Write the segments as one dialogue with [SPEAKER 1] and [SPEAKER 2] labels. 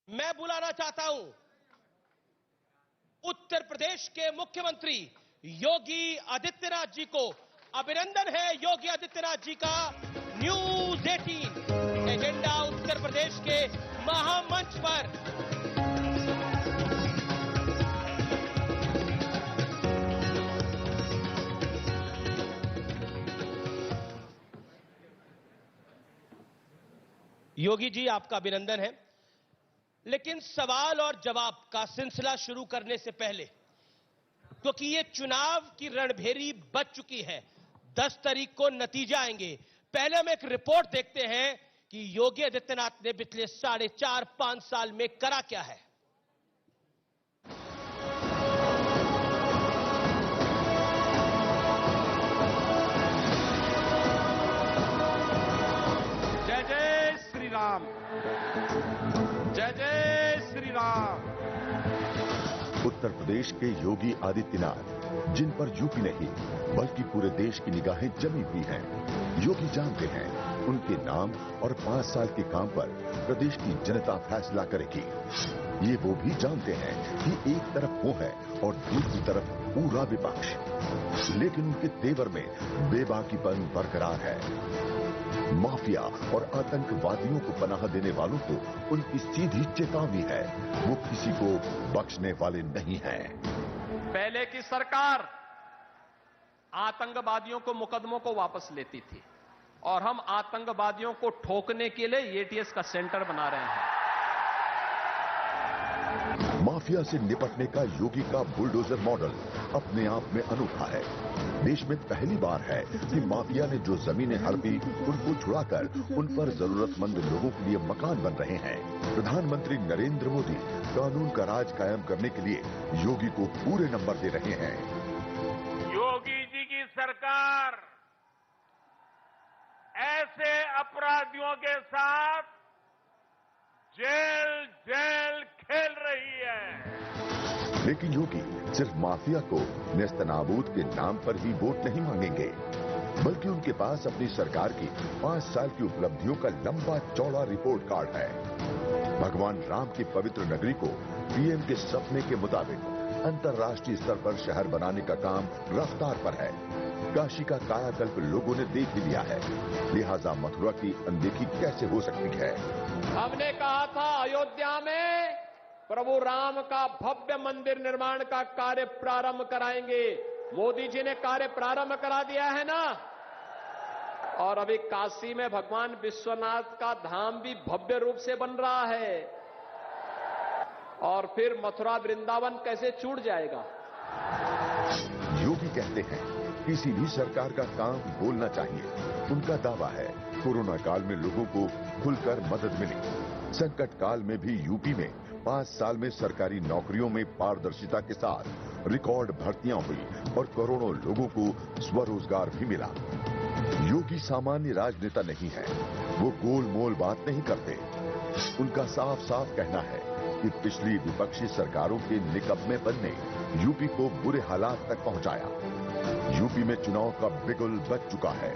[SPEAKER 1] मैं बुलाना चाहता हूं उत्तर प्रदेश के मुख्यमंत्री योगी आदित्यनाथ जी को। अभिनंदन है योगी आदित्यनाथ जी का न्यूज 18 एजेंडा उत्तर प्रदेश के महामंच पर। योगी जी, आपका अभिनंदन है, लेकिन सवाल और जवाब का सिलसिला शुरू करने से पहले, क्योंकि ये चुनाव की रणभेरी बच चुकी है, 10 तारीख को नतीजे आएंगे। पहले हम एक रिपोर्ट देखते हैं कि योगी आदित्यनाथ ने पिछले 4.5-5 साल में करा क्या है।
[SPEAKER 2] जय जय श्री राम, जय जय श्री राम।
[SPEAKER 3] उत्तर प्रदेश के योगी आदित्यनाथ, जिन पर यूपी नहीं बल्कि पूरे देश की निगाहें जमी हुई हैं। योगी जानते हैं उनके नाम और 5 साल के काम पर प्रदेश की जनता फैसला करेगी। ये वो भी जानते हैं कि एक तरफ वो है और दूसरी तरफ पूरा विपक्ष, लेकिन उनके तेवर में बेबाकीपन बरकरार है। माफिया और आतंकवादियों को पनाह देने वालों को उनकी सीधी चेतावनी है, वो किसी को बख्शने वाले नहीं हैं।
[SPEAKER 2] पहले की सरकार आतंकवादियों को मुकदमों को वापस लेती थी और हम आतंकवादियों को ठोकने के लिए एटीएस का सेंटर बना रहे हैं।
[SPEAKER 3] माफिया से निपटने का योगी का बुलडोजर मॉडल अपने आप में अनूठा है। देश में पहली बार है कि माफिया ने जो जमीनें हड़पी उनको छुड़ाकर उन पर जरूरतमंद लोगों के लिए मकान बन रहे हैं। प्रधानमंत्री नरेंद्र मोदी कानून का राज कायम करने के लिए योगी को पूरे नंबर दे रहे हैं।
[SPEAKER 4] योगी जी की सरकार ऐसे अपराधियों के साथ जेल जेल खेल रही है।
[SPEAKER 3] लेकिन योगी सिर्फ माफिया को नेस्तनाबूद के नाम पर ही वोट नहीं मांगेंगे, बल्कि उनके पास अपनी सरकार की 5 साल की उपलब्धियों का लंबा चौड़ा रिपोर्ट कार्ड है। भगवान राम की पवित्र नगरी को पीएम के सपने के मुताबिक अंतर्राष्ट्रीय स्तर पर शहर बनाने का काम रफ्तार पर है। काशी का कायाकल्प लोगों ने देख ही लिया है, लिहाजा मथुरा की अनदेखी कैसे हो सकती है।
[SPEAKER 2] हमने कहा था अयोध्या में प्रभु राम का भव्य मंदिर निर्माण का कार्य प्रारंभ कराएंगे। मोदी जी ने कार्य प्रारंभ करा दिया है ना। और अभी काशी में भगवान विश्वनाथ का धाम भी भव्य रूप से बन रहा है। और फिर मथुरा वृंदावन कैसे छूट जाएगा।
[SPEAKER 3] योगी कहते हैं किसी भी सरकार का काम बोलना चाहिए। उनका दावा है कोरोना काल में लोगों को खुलकर मदद मिली। संकट काल में भी यूपी में 5 साल में सरकारी नौकरियों में पारदर्शिता के साथ रिकॉर्ड भर्तियां हुई और करोड़ों लोगों को स्वरोजगार भी मिला। योगी सामान्य राजनेता नहीं है, वो गोलमोल बात नहीं करते। उनका साफ साफ कहना है कि पिछली विपक्षी सरकारों के निकम्मेपन ने यूपी को बुरे हालात तक पहुंचाया। यूपी में चुनाव का बिगुल बज चुका है।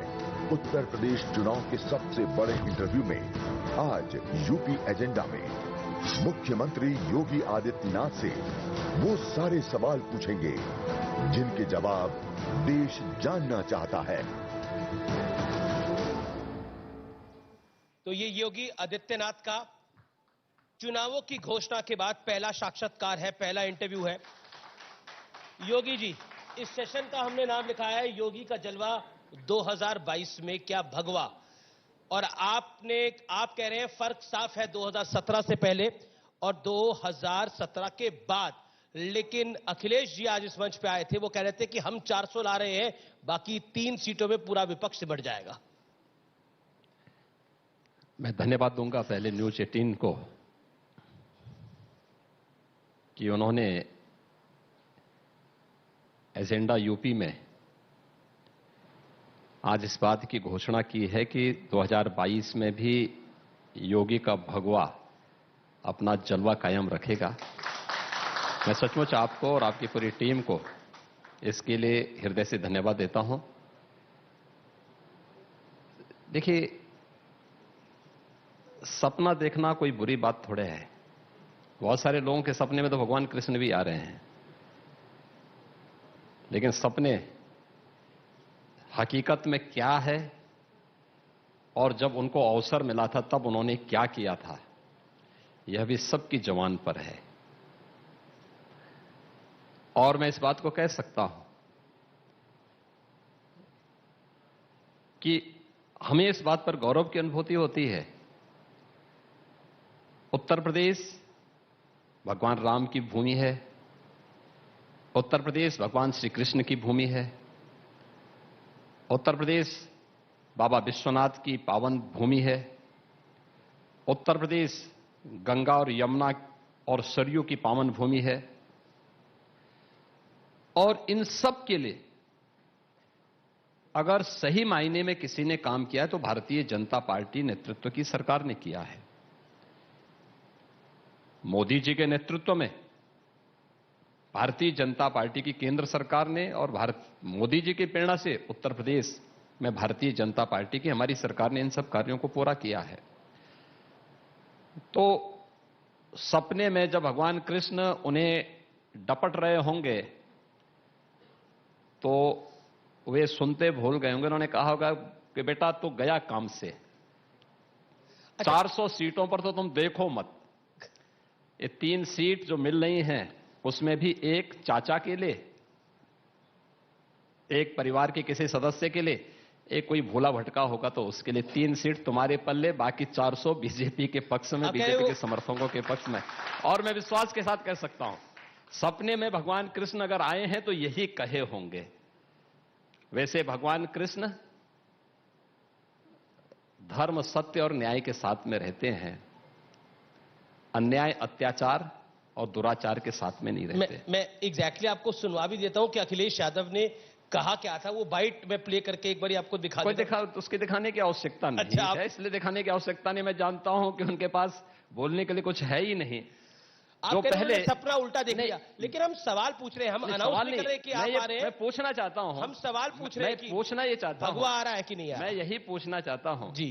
[SPEAKER 3] उत्तर प्रदेश चुनाव के सबसे बड़े इंटरव्यू में आज यूपी एजेंडा में मुख्यमंत्री योगी आदित्यनाथ से वो सारे सवाल पूछेंगे जिनके जवाब देश जानना चाहता है।
[SPEAKER 1] तो ये योगी आदित्यनाथ का चुनावों की घोषणा के बाद पहला साक्षात्कार है, पहला इंटरव्यू है। योगी जी, इस सेशन का हमने नाम लिखा है योगी का जलवा 2022 में क्या भगवा। और आप कह रहे हैं फर्क साफ है 2017 से पहले और 2017 के बाद। लेकिन अखिलेश जी आज इस मंच पे आए थे, वो कह रहे थे कि हम 400 ला रहे हैं, बाकी 3 सीटों में पूरा विपक्ष बढ़ जाएगा।
[SPEAKER 2] मैं धन्यवाद दूंगा पहले न्यूज 18 को कि उन्होंने एजेंडा यूपी में आज इस बात की घोषणा की है कि 2022 में भी योगी का भगवा अपना जलवा कायम रखेगा। मैं सचमुच आपको और आपकी पूरी टीम को इसके लिए हृदय से धन्यवाद देता हूं। देखिए, सपना देखना कोई बुरी बात थोड़े है। बहुत सारे लोगों के सपने में तो भगवान कृष्ण भी आ रहे हैं, लेकिन सपने हकीकत में क्या है और जब उनको अवसर मिला था तब उन्होंने क्या किया था, यह भी सबकी जुबान पर है। और मैं इस बात को कह सकता हूं कि हमें इस बात पर गौरव की अनुभूति होती है, उत्तर प्रदेश भगवान राम की भूमि है, उत्तर प्रदेश भगवान श्री कृष्ण की भूमि है, उत्तर प्रदेश बाबा विश्वनाथ की पावन भूमि है, उत्तर प्रदेश गंगा और यमुना और सरयू की पावन भूमि है। और इन सब के लिए अगर सही मायने में किसी ने काम किया है तो भारतीय जनता पार्टी नेतृत्व की सरकार ने किया है। मोदी जी के नेतृत्व में भारतीय जनता पार्टी की केंद्र सरकार ने और मोदी जी की प्रेरणा से उत्तर प्रदेश में भारतीय जनता पार्टी की हमारी सरकार ने इन सब कार्यों को पूरा किया है। तो सपने में जब भगवान कृष्ण उन्हें डपट रहे होंगे तो वे सुनते भूल गए होंगे, उन्होंने कहा होगा कि बेटा तू गया काम से, 400 सीटों पर तो तुम देखो मत, ये 3 सीट जो मिल रही हैं उसमें भी एक चाचा के लिए, एक परिवार के किसी सदस्य के लिए, एक कोई भूला भटका होगा तो उसके लिए 3 सीट तुम्हारे पल्ले, बाकी 400 बीजेपी के पक्ष में, बीजेपी के समर्थकों के पक्ष में। और मैं विश्वास के साथ कह सकता हूं, सपने में भगवान कृष्ण अगर आए हैं तो यही कहे होंगे। वैसे भगवान कृष्ण धर्म, सत्य और न्याय के साथ में रहते हैं, अन्याय, अत्याचार और दुराचार के साथ में नहीं रहते।
[SPEAKER 1] मैं एग्जैक्टली आपको सुनवा भी देता हूं कि अखिलेश यादव ने कहा क्या था, वो बाइट में प्ले करके एक बार आपको दिखा देता हूं।
[SPEAKER 2] उसके दिखाने की आवश्यकता नहीं है, इसलिए दिखाने की आवश्यकता नहीं। मैं जानता हूं कि उनके पास बोलने के लिए कुछ है ही नहीं।
[SPEAKER 1] जो पहले सपना उल्टा देख लिया, लेकिन हम सवाल पूछ रहे हैं, हम अनाउंस नहीं कर रहे कि आप आ रहे हैं।
[SPEAKER 2] मैं पूछना चाहता हूं,
[SPEAKER 1] हम सवाल पूछ रहे हैं कि
[SPEAKER 2] पूछना ये चाहता हूं
[SPEAKER 1] भगवा आ रहा है कि नहीं आ रहा।
[SPEAKER 2] मैं यही पूछना चाहता हूं
[SPEAKER 1] जी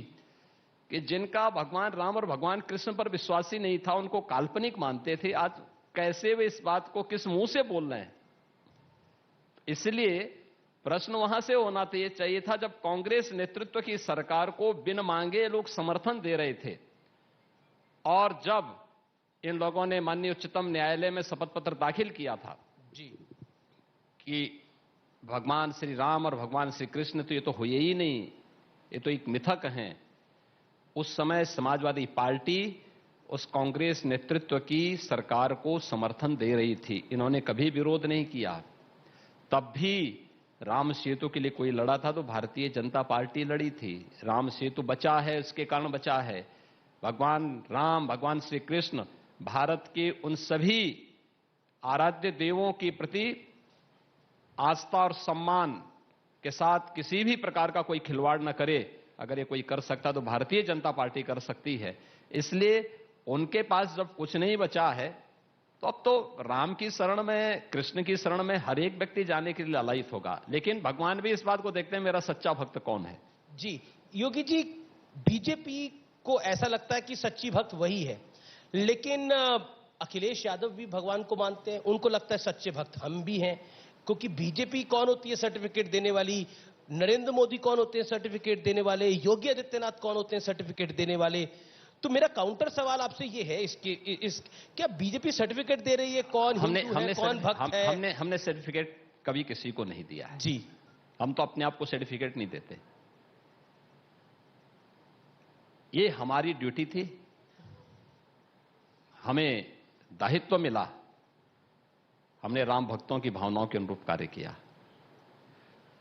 [SPEAKER 2] कि जिनका भगवान राम और भगवान कृष्ण पर विश्वास ही नहीं था, उनको काल्पनिक मानते थे, आज कैसे वे इस बात को किस मुंह से बोल रहे हैं? इसलिए प्रश्न वहां से होना चाहिए था जब कांग्रेस नेतृत्व की सरकार को बिन मांगे लोग समर्थन दे रहे थे, और जब इन लोगों ने माननीय उच्चतम न्यायालय में शपथ पत्र दाखिल किया था
[SPEAKER 1] जी
[SPEAKER 2] कि भगवान श्री राम और भगवान श्री कृष्ण तो ये तो हुए ही नहीं, ये तो एक मिथक हैं। उस समय समाजवादी पार्टी उस कांग्रेस नेतृत्व की सरकार को समर्थन दे रही थी, इन्होंने कभी विरोध नहीं किया। तब भी राम सेतु के लिए कोई लड़ा था तो भारतीय जनता पार्टी लड़ी थी। राम सेतु बचा है, उसके कारण बचा है। भगवान राम, भगवान श्री कृष्ण भारत के उन सभी आराध्य देवों के प्रति आस्था और सम्मान के साथ किसी भी प्रकार का कोई खिलवाड़ न करे। अगर ये कोई कर सकता तो भारतीय जनता पार्टी कर सकती है। इसलिए उनके पास जब कुछ नहीं बचा है तो अब तो राम की शरण में, कृष्ण की शरण में हर एक व्यक्ति जाने के लिए लालायित होगा। लेकिन भगवान भी इस बात को देखते हैं मेरा सच्चा भक्त कौन है।
[SPEAKER 1] जी योगी जी, बीजेपी को ऐसा लगता है कि सच्ची भक्त वही है, लेकिन अखिलेश यादव भी भगवान को मानते हैं, उनको लगता है सच्चे भक्त हम भी हैं। क्योंकि बीजेपी कौन होती है सर्टिफिकेट देने वाली, नरेंद्र मोदी कौन होते हैं सर्टिफिकेट देने वाले, योगी आदित्यनाथ कौन होते हैं सर्टिफिकेट देने वाले। तो मेरा काउंटर सवाल आपसे ये है, क्या बीजेपी सर्टिफिकेट दे रही है कौन हिंदू है, कौन भक्त है?
[SPEAKER 2] हमने सर्टिफिकेट कभी किसी को नहीं दिया है।
[SPEAKER 1] जी
[SPEAKER 2] हम तो अपने आप को सर्टिफिकेट नहीं देते, ये हमारी ड्यूटी थी, हमें दायित्व मिला, हमने राम भक्तों की भावनाओं के अनुरूप कार्य किया।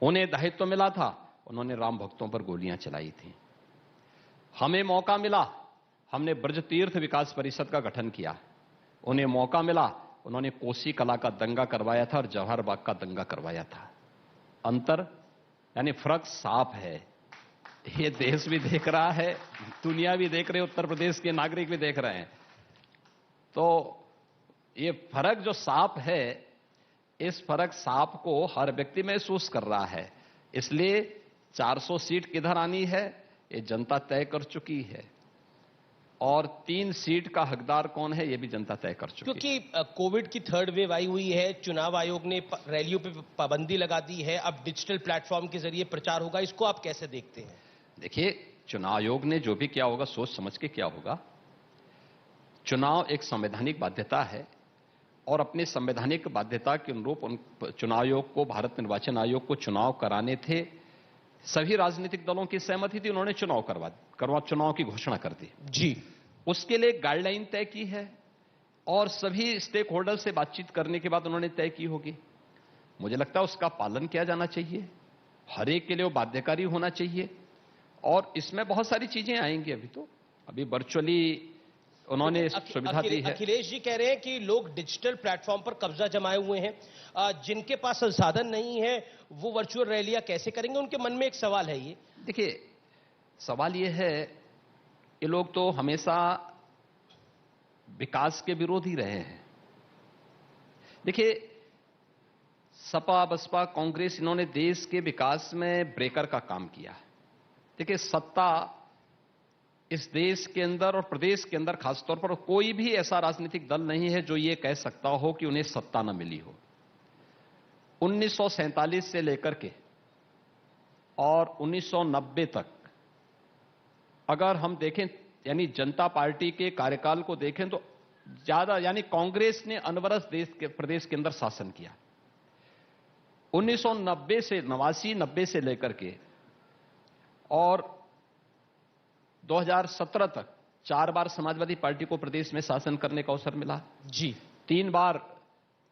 [SPEAKER 2] उन्हें दायित्व मिला था, उन्होंने राम भक्तों पर गोलियां चलाई थी। हमें मौका मिला, हमने ब्रज तीर्थ विकास परिषद का गठन किया। उन्हें मौका मिला, उन्होंने कोसी कला का दंगा करवाया था और जवाहर बाग का दंगा करवाया था। अंतर यानी फर्क साफ है, ये देश भी देख रहा है, दुनिया भी देख रही है, उत्तर प्रदेश के नागरिक भी देख रहे हैं। तो ये फर्क जो साफ है, इस फर्क साफ को हर व्यक्ति महसूस कर रहा है। इसलिए 400 सीट किधर आनी है ये जनता तय कर चुकी है। और 3 सीट का हकदार कौन है ये भी जनता तय कर चुकी है।
[SPEAKER 1] क्योंकि कोविड की थर्ड वेव आई हुई है, चुनाव आयोग ने रैलियों पे पाबंदी लगा दी है, अब डिजिटल प्लेटफॉर्म के जरिए प्रचार होगा, इसको आप कैसे देखते हैं?
[SPEAKER 2] देखिए, चुनाव आयोग ने जो भी किया होगा सोच समझ के किया होगा। चुनाव एक संवैधानिक बाध्यता है और अपनी संवैधानिक बाध्यता के अनुरूप उन चुनाव आयोग को, भारत निर्वाचन आयोग को चुनाव कराने थे। सभी राजनीतिक दलों की सहमति थी, उन्होंने चुनाव की घोषणा कर दी
[SPEAKER 1] जी।
[SPEAKER 2] उसके लिए गाइडलाइन तय की है और सभी स्टेक होल्डर से बातचीत करने के बाद उन्होंने तय की होगी। मुझे लगता है उसका पालन किया जाना चाहिए, हर एक के लिए वो बाध्यकारी होना चाहिए और इसमें बहुत सारी चीजें आएंगी। अभी वर्चुअली उन्होंने सुविधा दी है।
[SPEAKER 1] अखिलेश जी कह रहे हैं कि लोग डिजिटल प्लेटफॉर्म पर कब्जा जमाए हुए हैं, जिनके पास संसाधन नहीं है वो वर्चुअल रैलियां कैसे करेंगे? उनके मन में एक सवाल है। ये
[SPEAKER 2] देखिए, सवाल ये है, ये लोग तो हमेशा विकास के विरोधी रहे हैं। देखिए, सपा, बसपा, कांग्रेस, इन्होंने देश के विकास में ब्रेकर का काम किया। देखिए, सत्ता इस देश के अंदर और प्रदेश के अंदर खासतौर पर कोई भी ऐसा राजनीतिक दल नहीं है जो ये कह सकता हो कि उन्हें सत्ता न मिली हो। 1947 से लेकर के और 1990 तक अगर हम देखें, यानी जनता पार्टी के कार्यकाल को देखें तो ज्यादा, यानी कांग्रेस ने अनवरत प्रदेश के अंदर शासन किया। 1990 से 89 से लेकर के और 2017 तक 4 बार समाजवादी पार्टी को प्रदेश में शासन करने का अवसर मिला
[SPEAKER 1] जी।
[SPEAKER 2] 3 बार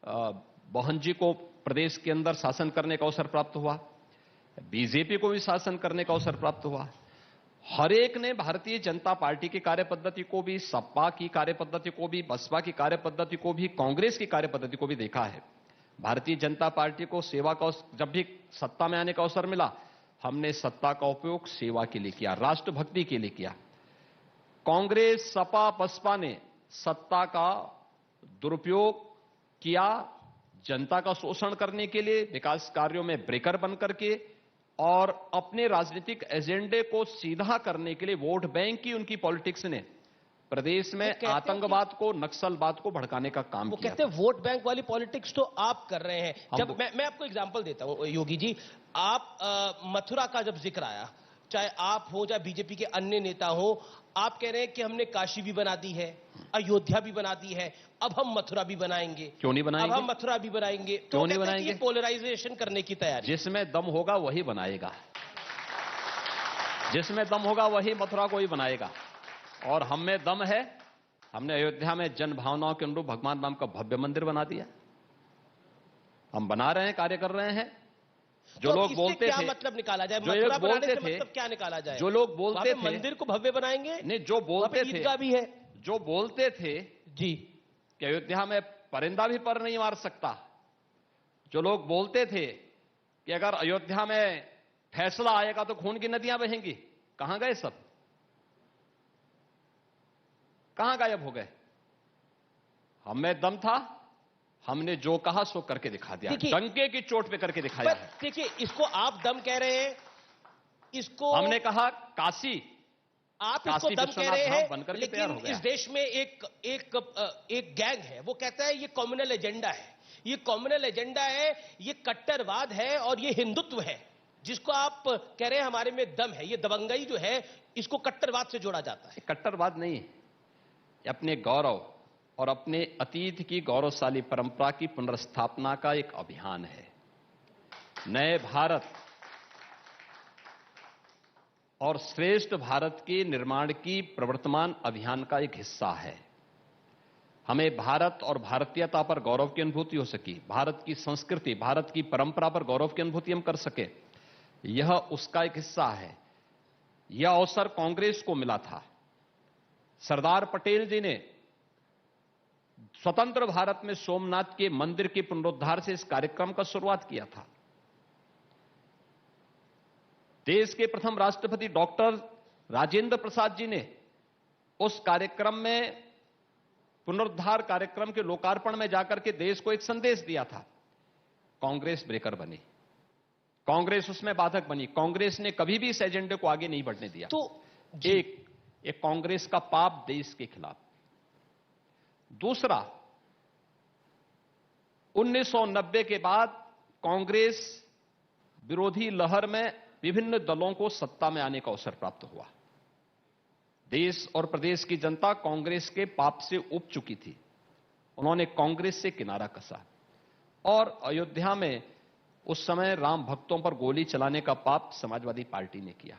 [SPEAKER 2] मोहन जी को प्रदेश के अंदर शासन करने का अवसर प्राप्त हुआ, बीजेपी को भी शासन करने का अवसर प्राप्त हुआ। हर एक ने भारतीय जनता पार्टी की कार्यपद्धति को भी, सपा की कार्यपद्धति को भी, बसपा की कार्यपद्धति को भी, कांग्रेस की कार्यपद्धति को भी देखा है। भारतीय जनता पार्टी को सेवा का, जब भी सत्ता में आने का अवसर मिला, हमने सत्ता का उपयोग सेवा के लिए किया, राष्ट्रभक्ति के लिए किया। कांग्रेस, सपा, बसपा ने सत्ता का दुरुपयोग किया जनता का शोषण करने के लिए, विकास कार्यों में ब्रेकर बन करके और अपने राजनीतिक एजेंडे को सीधा करने के लिए वोट बैंक की उनकी पॉलिटिक्स ने प्रदेश में आतंकवाद को, नक्सलवाद को भड़काने का काम किया।
[SPEAKER 1] वो कहते हैं वोट बैंक वाली पॉलिटिक्स तो आप कर रहे हैं। जब मैं आपको एग्जांपल देता हूं योगी जी, आप मथुरा का जब जिक्र आया, चाहे आप हो चाहे बीजेपी के अन्य नेता हो, आप कह रहे हैं कि हमने काशी भी बना दी है, अयोध्या भी बना दी है, अब हम मथुरा भी बनाएंगे।
[SPEAKER 2] क्यों नहीं बनाएंगे?
[SPEAKER 1] अब हम मथुरा भी बनाएंगे।
[SPEAKER 2] क्यों नहीं बनाएंगे?
[SPEAKER 1] ये पोलराइजेशन करने की तैयारी।
[SPEAKER 2] जिसमें दम होगा वही बनाएगा, जिसमें दम होगा वही मथुरा को ही बनाएगा। और हम में दम है, हमने अयोध्या में जन भावनाओं के अनुरूप भगवान राम का भव्य मंदिर बना दिया। हम बना रहे हैं, कार्य कर रहे हैं। जो
[SPEAKER 1] तो
[SPEAKER 2] लोग बोलते
[SPEAKER 1] क्या
[SPEAKER 2] थे,
[SPEAKER 1] मतलब निकाला जाए?
[SPEAKER 2] जो लोग बोलते थे,
[SPEAKER 1] मतलब क्या निकाला जाए?
[SPEAKER 2] जो लोग बोलते थे
[SPEAKER 1] मंदिर को भव्य बनाएंगे,
[SPEAKER 2] नहीं, जो बोलते थे,
[SPEAKER 1] ईदगाह भी है,
[SPEAKER 2] जो बोलते थे
[SPEAKER 1] जी
[SPEAKER 2] कि अयोध्या में परिंदा भी पर नहीं मार सकता, जो लोग बोलते थे कि अगर अयोध्या में फैसला आएगा तो खून की नदियां बहेंगी, कहां गए सब? कहां गायब हो गए? हमें दम था, हमने जो कहा सो करके दिखा दिया, डंके की चोट पे करके दिखाया है।
[SPEAKER 1] देखिए, इसको आप दम कह रहे हैं, इसको
[SPEAKER 2] हमने कहा काशी,
[SPEAKER 1] आप इसको दम कह रहे हैं, लेकिन इस देश में एक गैंग है, वो कहता है ये कम्युनल एजेंडा है, ये कम्युनल एजेंडा है, ये कट्टरवाद है और ये हिंदुत्व है, जिसको आप कह रहे हैं हमारे में दम है। ये दबंगई जो है, इसको कट्टरवाद से जोड़ा जाता है।
[SPEAKER 2] कट्टरवाद नहीं है, अपने गौरव और अपने अतीत की गौरवशाली परंपरा की पुनर्स्थापना का एक अभियान है। नए भारत और श्रेष्ठ भारत के निर्माण की प्रवर्तमान अभियान का एक हिस्सा है। हमें भारत और भारतीयता पर गौरव की अनुभूति हो सकी, भारत की संस्कृति, भारत की परंपरा पर गौरव की अनुभूति हम कर सके, यह उसका एक हिस्सा है। यह अवसर कांग्रेस को मिला था। सरदार पटेल जी ने स्वतंत्र भारत में सोमनाथ के मंदिर के पुनरुद्धार से इस कार्यक्रम का शुरुआत किया था। देश के प्रथम राष्ट्रपति डॉक्टर राजेंद्र प्रसाद जी ने उस कार्यक्रम में, पुनरुद्धार कार्यक्रम के लोकार्पण में जाकर के देश को एक संदेश दिया था। कांग्रेस ब्रेकर बनी, कांग्रेस उसमें बाधक बनी, कांग्रेस ने कभी भी इस एजेंडे को आगे नहीं बढ़ने दिया।
[SPEAKER 1] तो
[SPEAKER 2] ये कांग्रेस का पाप देश के खिलाफ। दूसरा, 1990 के बाद कांग्रेस विरोधी लहर में विभिन्न दलों को सत्ता में आने का अवसर प्राप्त हुआ। देश और प्रदेश की जनता कांग्रेस के पाप से उब चुकी थी। उन्होंने कांग्रेस से किनारा कसा और अयोध्या में उस समय राम भक्तों पर गोली चलाने का पाप समाजवादी पार्टी ने किया।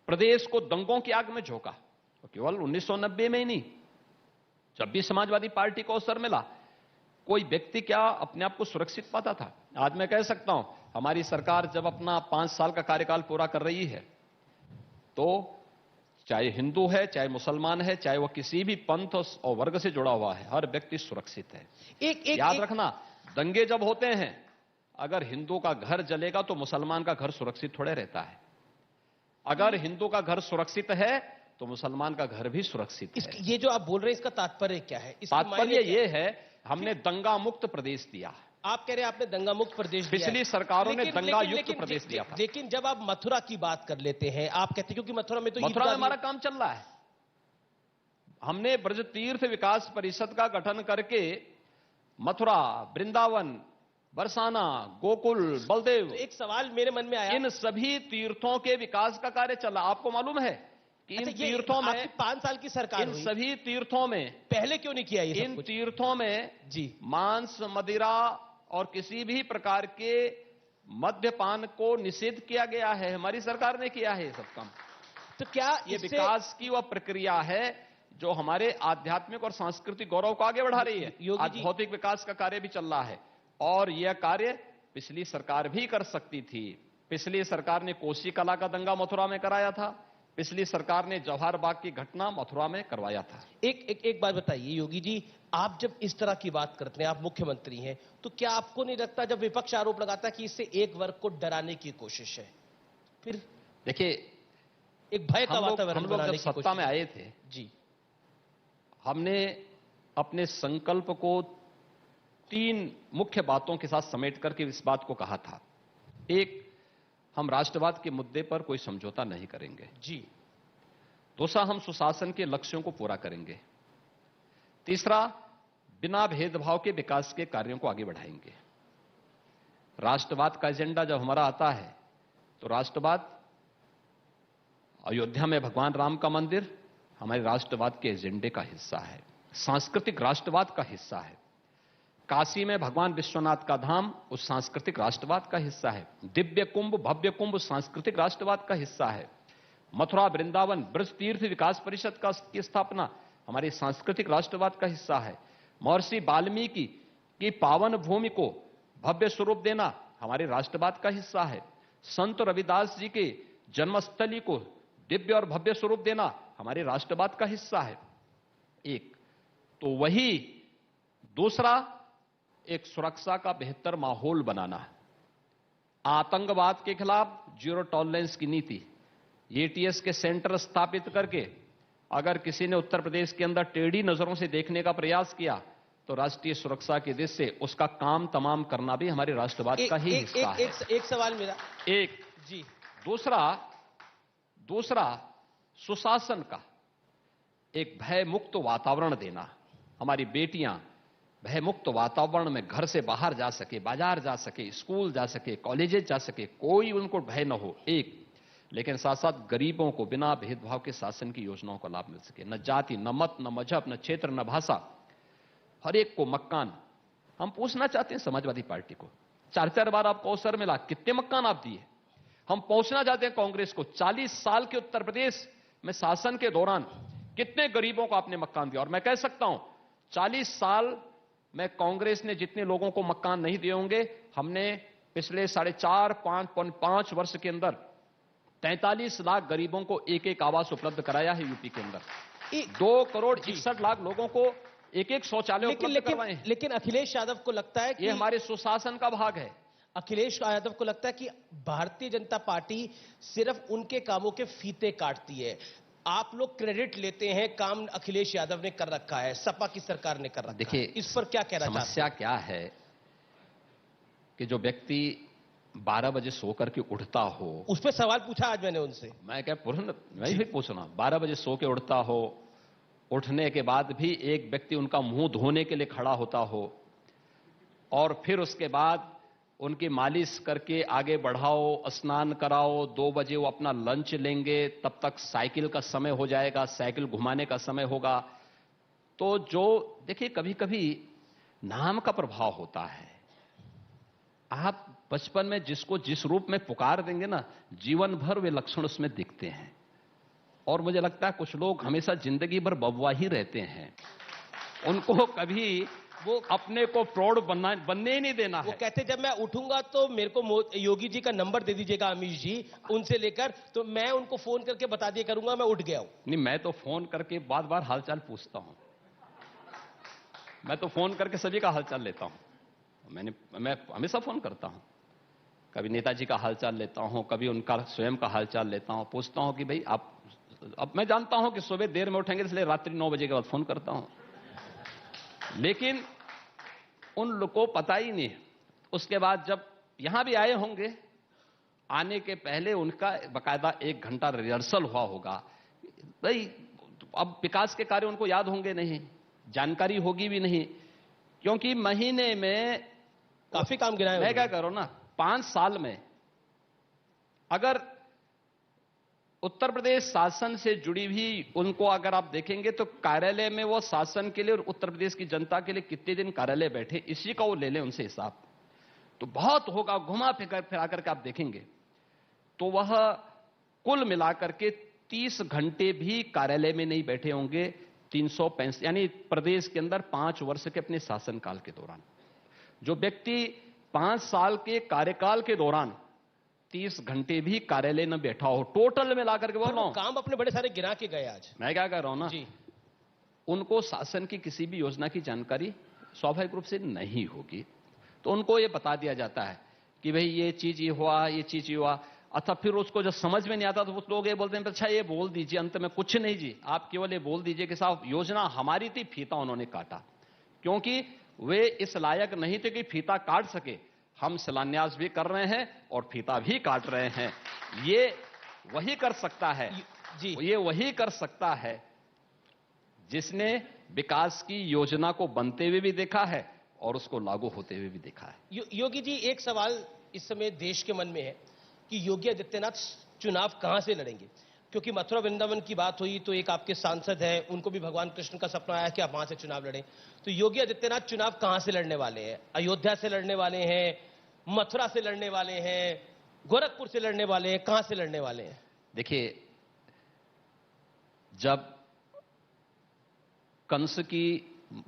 [SPEAKER 2] प्रदेश को दंगों की आग में झोंका, तो केवल 1990 में ही नहीं, जब भी समाजवादी पार्टी को अवसर मिला, कोई व्यक्ति क्या अपने आप को सुरक्षित पाता था? आज मैं कह सकता हूं, हमारी सरकार जब अपना 5 साल का कार्यकाल पूरा कर रही है, तो चाहे हिंदू है, चाहे मुसलमान है, चाहे वह किसी भी पंथ और वर्ग से जुड़ा हुआ है, हर व्यक्ति सुरक्षित है। याद रखना, दंगे जब होते हैं, अगर हिंदू का घर जलेगा तो मुसलमान का घर सुरक्षित थोड़े रहता है। अगर हिंदू का घर सुरक्षित है तो मुसलमान का घर भी सुरक्षित है।
[SPEAKER 1] ये जो आप बोल रहे हैं, इसका तात्पर्य क्या है?
[SPEAKER 2] तात्पर्य ये है, हमने दंगा मुक्त प्रदेश दिया।
[SPEAKER 1] आप कह रहे हैं आपने दंगा मुक्त प्रदेश दिया।
[SPEAKER 2] पिछली सरकारों ने दंगा युक्त प्रदेश दिया था।
[SPEAKER 1] लेकिन जब आप मथुरा की बात कर लेते हैं, आप कहते हैं क्योंकि मथुरा में तो
[SPEAKER 2] हमारा काम चल रहा है। हमने ब्रज तीर्थ विकास परिषद का गठन करके मथुरा, वृंदावन, बरसाना, गोकुल, बलदेव,
[SPEAKER 1] तो एक सवाल मेरे मन में आया,
[SPEAKER 2] इन सभी तीर्थों के विकास का कार्य चला। आपको मालूम है कि इन तीर्थों में
[SPEAKER 1] 5 साल की सरकार
[SPEAKER 2] इन सभी तीर्थों में
[SPEAKER 1] पहले क्यों नहीं किया ये?
[SPEAKER 2] इन तीर्थों में
[SPEAKER 1] जी
[SPEAKER 2] मांस, मदिरा और किसी भी प्रकार के मद्यपान को निषेध किया गया है। हमारी सरकार ने किया है ये सब काम।
[SPEAKER 1] तो क्या
[SPEAKER 2] ये विकास की वह प्रक्रिया है जो हमारे आध्यात्मिक और सांस्कृतिक गौरव को आगे बढ़ा रही है। आज भौतिक विकास का कार्य भी चल रहा है और यह कार्य पिछली सरकार भी कर सकती थी। पिछली सरकार ने कोसी कला का दंगा मथुरा में कराया था। पिछली सरकार ने जवाहर बाग की घटना मथुरा में करवाया था।
[SPEAKER 1] एक बात बताइए योगी जी, आप जब इस तरह की बात करते हैं, आप मुख्यमंत्री हैं, तो क्या आपको नहीं लगता जब विपक्ष आरोप लगाता है कि इससे एक वर्ग को डराने की कोशिश है, फिर
[SPEAKER 2] देखिए
[SPEAKER 1] एक भय का वातावरण बनाने की कोशिश?
[SPEAKER 2] सत्ता में आए थे
[SPEAKER 1] जी,
[SPEAKER 2] हमने अपने संकल्प को 3 मुख्य बातों के साथ समेट करके इस बात को कहा था। एक, हम राष्ट्रवाद के मुद्दे पर कोई समझौता नहीं करेंगे।
[SPEAKER 1] जी।
[SPEAKER 2] दूसरा, हम सुशासन के लक्ष्यों को पूरा करेंगे। तीसरा, बिना भेदभाव के विकास के कार्यों को आगे बढ़ाएंगे। राष्ट्रवाद का एजेंडा जब हमारा आता है तो राष्ट्रवाद, अयोध्या में भगवान राम का मंदिर हमारे राष्ट्रवाद के एजेंडे का हिस्सा है, सांस्कृतिक राष्ट्रवाद का हिस्सा है। काशी में भगवान विश्वनाथ का धाम उस सांस्कृतिक राष्ट्रवाद का हिस्सा है। दिव्य कुंभ, भव्य कुंभ सांस्कृतिक राष्ट्रवाद का हिस्सा है। मथुरा, वृंदावन, ब्रज तीर्थ विकास परिषद की स्थापना हमारे सांस्कृतिक राष्ट्रवाद का हिस्सा है। महर्षि वाल्मीकि की पावन भूमि को भव्य स्वरूप देना हमारे राष्ट्रवाद का हिस्सा है। संत रविदास जी के जन्मस्थली को दिव्य और भव्य स्वरूप देना हमारे राष्ट्रवाद का हिस्सा है। एक तो वही, दूसरा, एक सुरक्षा का बेहतर माहौल बनाना, आतंकवाद के खिलाफ जीरो टॉलरेंस की नीति, एटीएस के सेंटर स्थापित करके अगर किसी ने उत्तर प्रदेश के अंदर टेढ़ी नजरों से देखने का प्रयास किया तो राष्ट्रीय सुरक्षा की दृष्टि से उसका काम तमाम करना भी हमारे राष्ट्रवाद का ही हिस्सा है।
[SPEAKER 1] एक सवाल मेरा,
[SPEAKER 2] एक
[SPEAKER 1] जी,
[SPEAKER 2] दूसरा सुशासन का एक भय मुक्त वातावरण देना। हमारी बेटियां भय मुक्त वातावरण में घर से बाहर जा सके, बाजार जा सके, स्कूल जा सके, कॉलेजेस जा सके, कोई उनको भय न हो। एक, लेकिन साथ साथ गरीबों को बिना भेदभाव के शासन की योजनाओं का लाभ मिल सके। न जाति, न मत, न मजहब, न क्षेत्र, न भाषा, हर एक को मकान। हम पूछना चाहते हैं समाजवादी पार्टी को, 4-4 बार आपको अवसर मिला, कितने मकान आप दिए? हम पूछना चाहते हैं कांग्रेस को, 40 साल के उत्तर प्रदेश में शासन के दौरान कितने गरीबों को आपने मकान दिया? और मैं कह सकता हूं 40 साल में कांग्रेस ने जितने लोगों को मकान नहीं दिए होंगे, हमने पिछले 4.5 वर्ष के अंदर 43 लाख गरीबों को एक आवास उपलब्ध कराया है। यूपी के अंदर 2,61,00,000 लोगों को एक शौचालय उपलब्ध करवाए हैं।
[SPEAKER 1] लेकिन अखिलेश यादव को लगता है कि
[SPEAKER 2] ये हमारे सुशासन का भाग है।
[SPEAKER 1] अखिलेश यादव को लगता है कि भारतीय जनता पार्टी सिर्फ उनके कामों के फीते काटती है। आप लोग क्रेडिट लेते हैं, काम अखिलेश यादव ने कर रखा है, सपा की सरकार ने कर रखा है।
[SPEAKER 2] देखिए,
[SPEAKER 1] इस पर क्या कहना चाहते हैं?
[SPEAKER 2] समस्या क्या है कि जो व्यक्ति 12 बजे सो करके उठता हो,
[SPEAKER 1] उस पर सवाल पूछा आज मैंने उनसे।
[SPEAKER 2] मैं क्या मैं ही पूछना, 12 बजे सो के उठता हो, उठने के बाद भी एक व्यक्ति उनका मुंह धोने के लिए खड़ा होता हो और फिर उसके बाद उनकी मालिश करके आगे बढ़ाओ, स्नान कराओ, 2 बजे वो अपना लंच लेंगे, तब तक साइकिल का समय हो जाएगा, साइकिल घुमाने का समय होगा। तो जो देखिए कभी कभी नाम का प्रभाव होता है। आप बचपन में जिसको जिस रूप में पुकार देंगे ना, जीवन भर वे लक्षण उसमें दिखते हैं। और मुझे लगता है कुछ लोग हमेशा जिंदगी भर बब्वा ही रहते हैं, उनको कभी वो अपने को प्रौढ़ बनने ही नहीं देना
[SPEAKER 1] वो
[SPEAKER 2] है।
[SPEAKER 1] कहते जब मैं उठूंगा तो मेरे को योगी जी का नंबर दे दीजिएगा, अमीश जी, उनसे लेकर, तो मैं उनको फोन करके बता दिया करूंगा मैं उठ गया हूं।
[SPEAKER 2] नहीं, मैं तो फोन करके बार बार हालचाल पूछता हूं। मैं तो फोन करके सभी का हालचाल लेता हूं। मैं हमेशा फोन करता हूं। कभी नेताजी का हालचाल लेता हूं, कभी उनका स्वयं का हालचाल लेता हूं, पूछता हूं कि भाई आप, अब मैं जानता हूं कि सुबह देर में उठेंगे इसलिए रात्रि 9 बजे के बाद फोन करता हूं, लेकिन उन लोगों को पता ही नहीं। उसके बाद जब यहां भी आए होंगे, आने के पहले उनका बकायदा 1 घंटा रिहर्सल हुआ होगा। भाई अब विकास के कार्य उनको याद होंगे नहीं, जानकारी होगी भी नहीं, क्योंकि महीने में
[SPEAKER 1] काफी काम गिनाए।
[SPEAKER 2] मैं क्या करूं ना, 5 साल में अगर उत्तर प्रदेश शासन से जुड़ी हुई उनको अगर आप देखेंगे तो कार्यालय में वो शासन के लिए और उत्तर प्रदेश की जनता के लिए कितने दिन कार्यालय बैठे, इसी का वो ले लें उनसे हिसाब, तो बहुत होगा। घुमा फिरा करके आप देखेंगे तो वह कुल मिलाकर के 30 घंटे भी कार्यालय में नहीं बैठे होंगे। 365 यानी प्रदेश के अंदर 5 वर्ष के अपने शासनकाल के दौरान जो व्यक्ति 5 साल के कार्यकाल के दौरान 30 घंटे भी कार्यालय न बैठा हो, टोटल में लाकर के बोल रहा हूं,
[SPEAKER 1] काम अपने बड़े सारे गिरा के गए आज।
[SPEAKER 2] मैं क्या कह रहा हूं ना
[SPEAKER 1] जी,
[SPEAKER 2] उनको शासन की किसी भी योजना की जानकारी स्वाभाविक रूप से नहीं होगी, तो उनको ये बता दिया जाता है कि भाई ये चीज ये हुआ, ये चीज ये हुआ। अतः फिर उसको जब समझ में नहीं आता तो वो लोग ये बोलते हैं अच्छा ये बोल दीजिए, अंत में कुछ नहीं जी, आप केवल ये बोल दीजिए कि साहब योजना हमारी थी, फीता उन्होंने काटा, क्योंकि वे इस लायक नहीं थे कि फीता काट सके। हम शिलान्यास भी कर रहे हैं और फीता भी काट रहे हैं। ये वही कर सकता है
[SPEAKER 1] जी,
[SPEAKER 2] ये वही कर सकता है जिसने विकास की योजना को बनते हुए भी देखा है और उसको लागू होते हुए भी देखा है।
[SPEAKER 1] योगी जी, एक सवाल इस समय देश के मन में है कि योगी आदित्यनाथ चुनाव कहां से लड़ेंगे, क्योंकि मथुरा वृंदावन की बात हुई तो एक आपके सांसद है, उनको भी भगवान कृष्ण का सपना आया कि आप वहां से चुनाव लड़ें, तो योगी आदित्यनाथ चुनाव कहां से लड़ने वाले हैं? अयोध्या से लड़ने वाले हैं, मथुरा से लड़ने वाले हैं, गोरखपुर से लड़ने वाले हैं, कहां से लड़ने वाले हैं?
[SPEAKER 2] देखिए, जब कंस की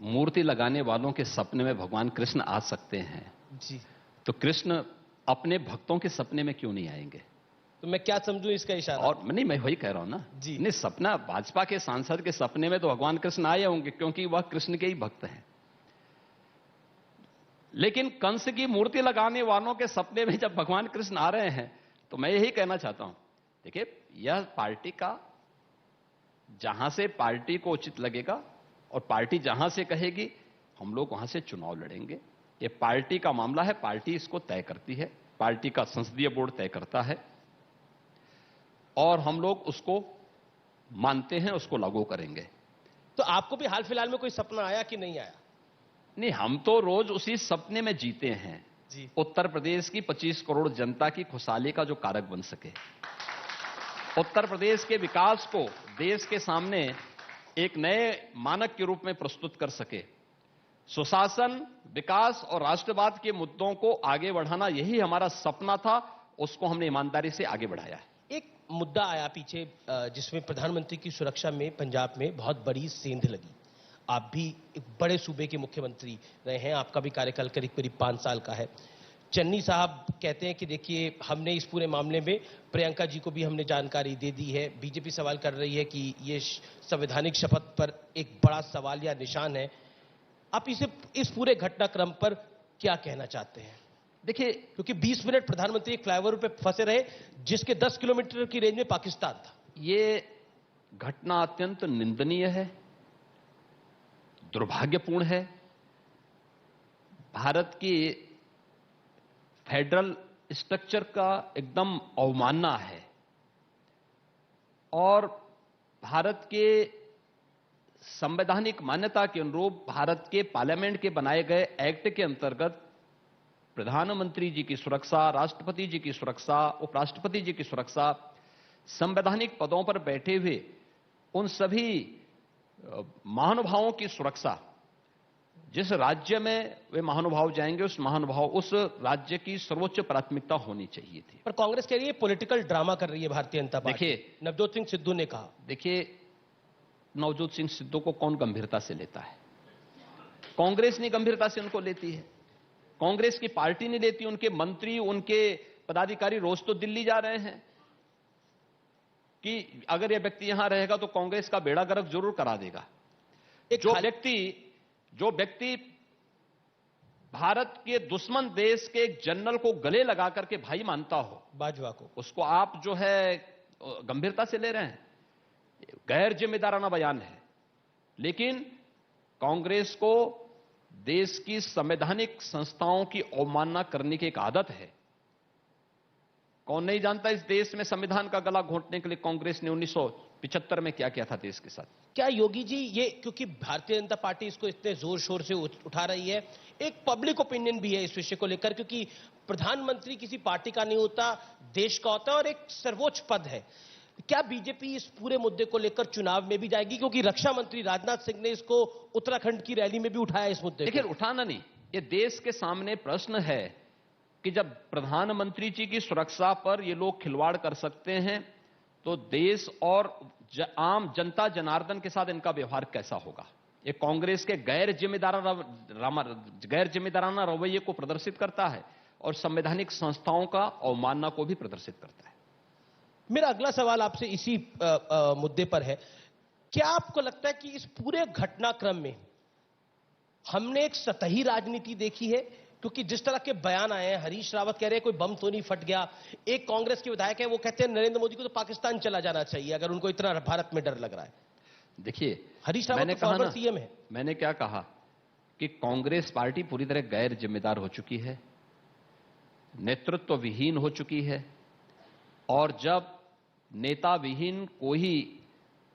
[SPEAKER 2] मूर्ति लगाने वालों के सपने में भगवान कृष्ण आ सकते हैं
[SPEAKER 1] जी,
[SPEAKER 2] तो कृष्ण अपने भक्तों के सपने में क्यों नहीं आएंगे?
[SPEAKER 1] तो मैं क्या समझूं इसका इशारा?
[SPEAKER 2] और नहीं, मैं वही कह रहा हूं ना
[SPEAKER 1] जी,
[SPEAKER 2] नहीं, सपना भाजपा के सांसद के सपने में तो भगवान कृष्ण आए होंगे क्योंकि वह कृष्ण के ही भक्त हैं, लेकिन कंस की मूर्ति लगाने वालों के सपने में जब भगवान कृष्ण आ रहे हैं तो मैं यही कहना चाहता हूं, देखिए यह पार्टी का, जहां से पार्टी को उचित लगेगा और पार्टी जहां से कहेगी हम लोग वहां से चुनाव लड़ेंगे। ये पार्टी का मामला है, पार्टी इसको तय करती है, पार्टी का संसदीय बोर्ड तय करता है और हम लोग उसको मानते हैं, उसको लागू करेंगे।
[SPEAKER 1] तो आपको भी हाल फिलहाल में कोई सपना आया कि नहीं आया?
[SPEAKER 2] नहीं, हम तो रोज उसी सपने में जीते हैं
[SPEAKER 1] जी,
[SPEAKER 2] उत्तर प्रदेश की 25 करोड़ जनता की खुशहाली का जो कारक बन सके, उत्तर प्रदेश के विकास को देश के सामने एक नए मानक के रूप में प्रस्तुत कर सके, सुशासन, विकास और राष्ट्रवाद के मुद्दों को आगे बढ़ाना, यही हमारा सपना था, उसको हमने ईमानदारी से आगे बढ़ाया है।
[SPEAKER 1] एक मुद्दा आया पीछे जिसमें प्रधानमंत्री की सुरक्षा में पंजाब में बहुत बड़ी सेंध लगी। आप भी एक बड़े सूबे के मुख्यमंत्री रहे हैं, आपका भी कार्यकाल करीब करीब 5 साल का है। चन्नी साहब कहते हैं कि देखिए हमने इस पूरे मामले में प्रियंका जी को भी हमने जानकारी दे दी है। बीजेपी सवाल कर रही है कि ये संवैधानिक शपथ पर एक बड़ा सवाल या निशान है। आप इस पूरे घटनाक्रम पर क्या कहना चाहते हैं? देखिए, क्योंकि 20 मिनट प्रधानमंत्री एक फ्लाईओवर पे फंसे रहे जिसके 10 किलोमीटर की रेंज में पाकिस्तान था।
[SPEAKER 2] ये घटना अत्यंत निंदनीय है, दुर्भाग्यपूर्ण है। भारत की फेडरल स्ट्रक्चर का एकदम अवमानना है और भारत के संवैधानिक मान्यता के अनुरूप भारत के पार्लियामेंट के बनाए गए एक्ट के अंतर्गत प्रधानमंत्री जी की सुरक्षा, राष्ट्रपति जी की सुरक्षा, उपराष्ट्रपति जी की सुरक्षा, संवैधानिक पदों पर बैठे हुए उन सभी महानुभावों की सुरक्षा, जिस राज्य में वे महानुभाव जाएंगे उस राज्य की सर्वोच्च प्राथमिकता होनी चाहिए थी।
[SPEAKER 1] पर कांग्रेस कह रही है पॉलिटिकल ड्रामा कर रही है भारतीय जनता पार्टी।
[SPEAKER 2] देखिए,
[SPEAKER 1] नवजोत सिंह सिद्धू ने कहा।
[SPEAKER 2] देखिए, नवजोत सिंह सिद्धू को कौन गंभीरता से लेता है? कांग्रेस ने गंभीरता से उनको लेती है। कांग्रेस की पार्टी नहीं लेती। उनके मंत्री, उनके पदाधिकारी रोज तो दिल्ली जा रहे हैं कि अगर यह व्यक्ति यहां रहेगा तो कांग्रेस का बेड़ा गर्क जरूर करा देगा। जो व्यक्ति भारत के दुश्मन देश के एक जनरल को गले लगा करके भाई मानता हो,
[SPEAKER 1] बाजवा को,
[SPEAKER 2] उसको आप जो है गंभीरता से ले रहे हैं। गैर जिम्मेदाराना बयान है। लेकिन कांग्रेस को देश की संवैधानिक संस्थाओं की अवमानना करने की एक आदत है। कौन नहीं जानता इस देश में संविधान का गला घोंटने के लिए कांग्रेस ने 1975 में क्या किया था देश के साथ?
[SPEAKER 1] क्या योगी जी ये, क्योंकि भारतीय जनता पार्टी इसको इतने जोर शोर से उठा रही है, एक पब्लिक ओपिनियन भी है इस विषय को लेकर, क्योंकि प्रधानमंत्री किसी पार्टी का नहीं होता, देश का होता है और एक सर्वोच्च पद है। क्या बीजेपी इस पूरे मुद्दे को लेकर चुनाव में भी जाएगी? क्योंकि रक्षा मंत्री राजनाथ सिंह ने इसको उत्तराखंड की रैली में भी उठाया इस मुद्दे को।
[SPEAKER 2] देखिए, उठाना नहीं, ये देश के सामने प्रश्न है कि जब प्रधानमंत्री जी की सुरक्षा पर ये लोग खिलवाड़ कर सकते हैं तो देश और आम जनता जनार्दन के साथ इनका व्यवहार कैसा होगा? ये कांग्रेस के गैर जिम्मेदाराना रवैये को प्रदर्शित करता है और संवैधानिक संस्थाओं का अवमानना को भी प्रदर्शित करता है।
[SPEAKER 1] मेरा अगला सवाल आपसे इसी मुद्दे पर है। क्या आपको लगता है कि इस पूरे घटनाक्रम में हमने एक सतही राजनीति देखी है? क्योंकि जिस तरह के बयान आए हैं, हरीश रावत कह रहे हैं कोई बम तो नहीं फट गया, एक कांग्रेस के विधायक है वो कहते हैं नरेंद्र मोदी को तो पाकिस्तान चला जाना चाहिए अगर उनको इतना भारत में डर लग रहा है।
[SPEAKER 2] देखिए,
[SPEAKER 1] हरीश रावत तो फॉर्मर सीएम है।
[SPEAKER 2] मैंने क्या कहा कि कांग्रेस पार्टी पूरी तरह गैर जिम्मेदार हो चुकी है, नेतृत्व विहीन हो चुकी है, और जब नेता विहीन कोई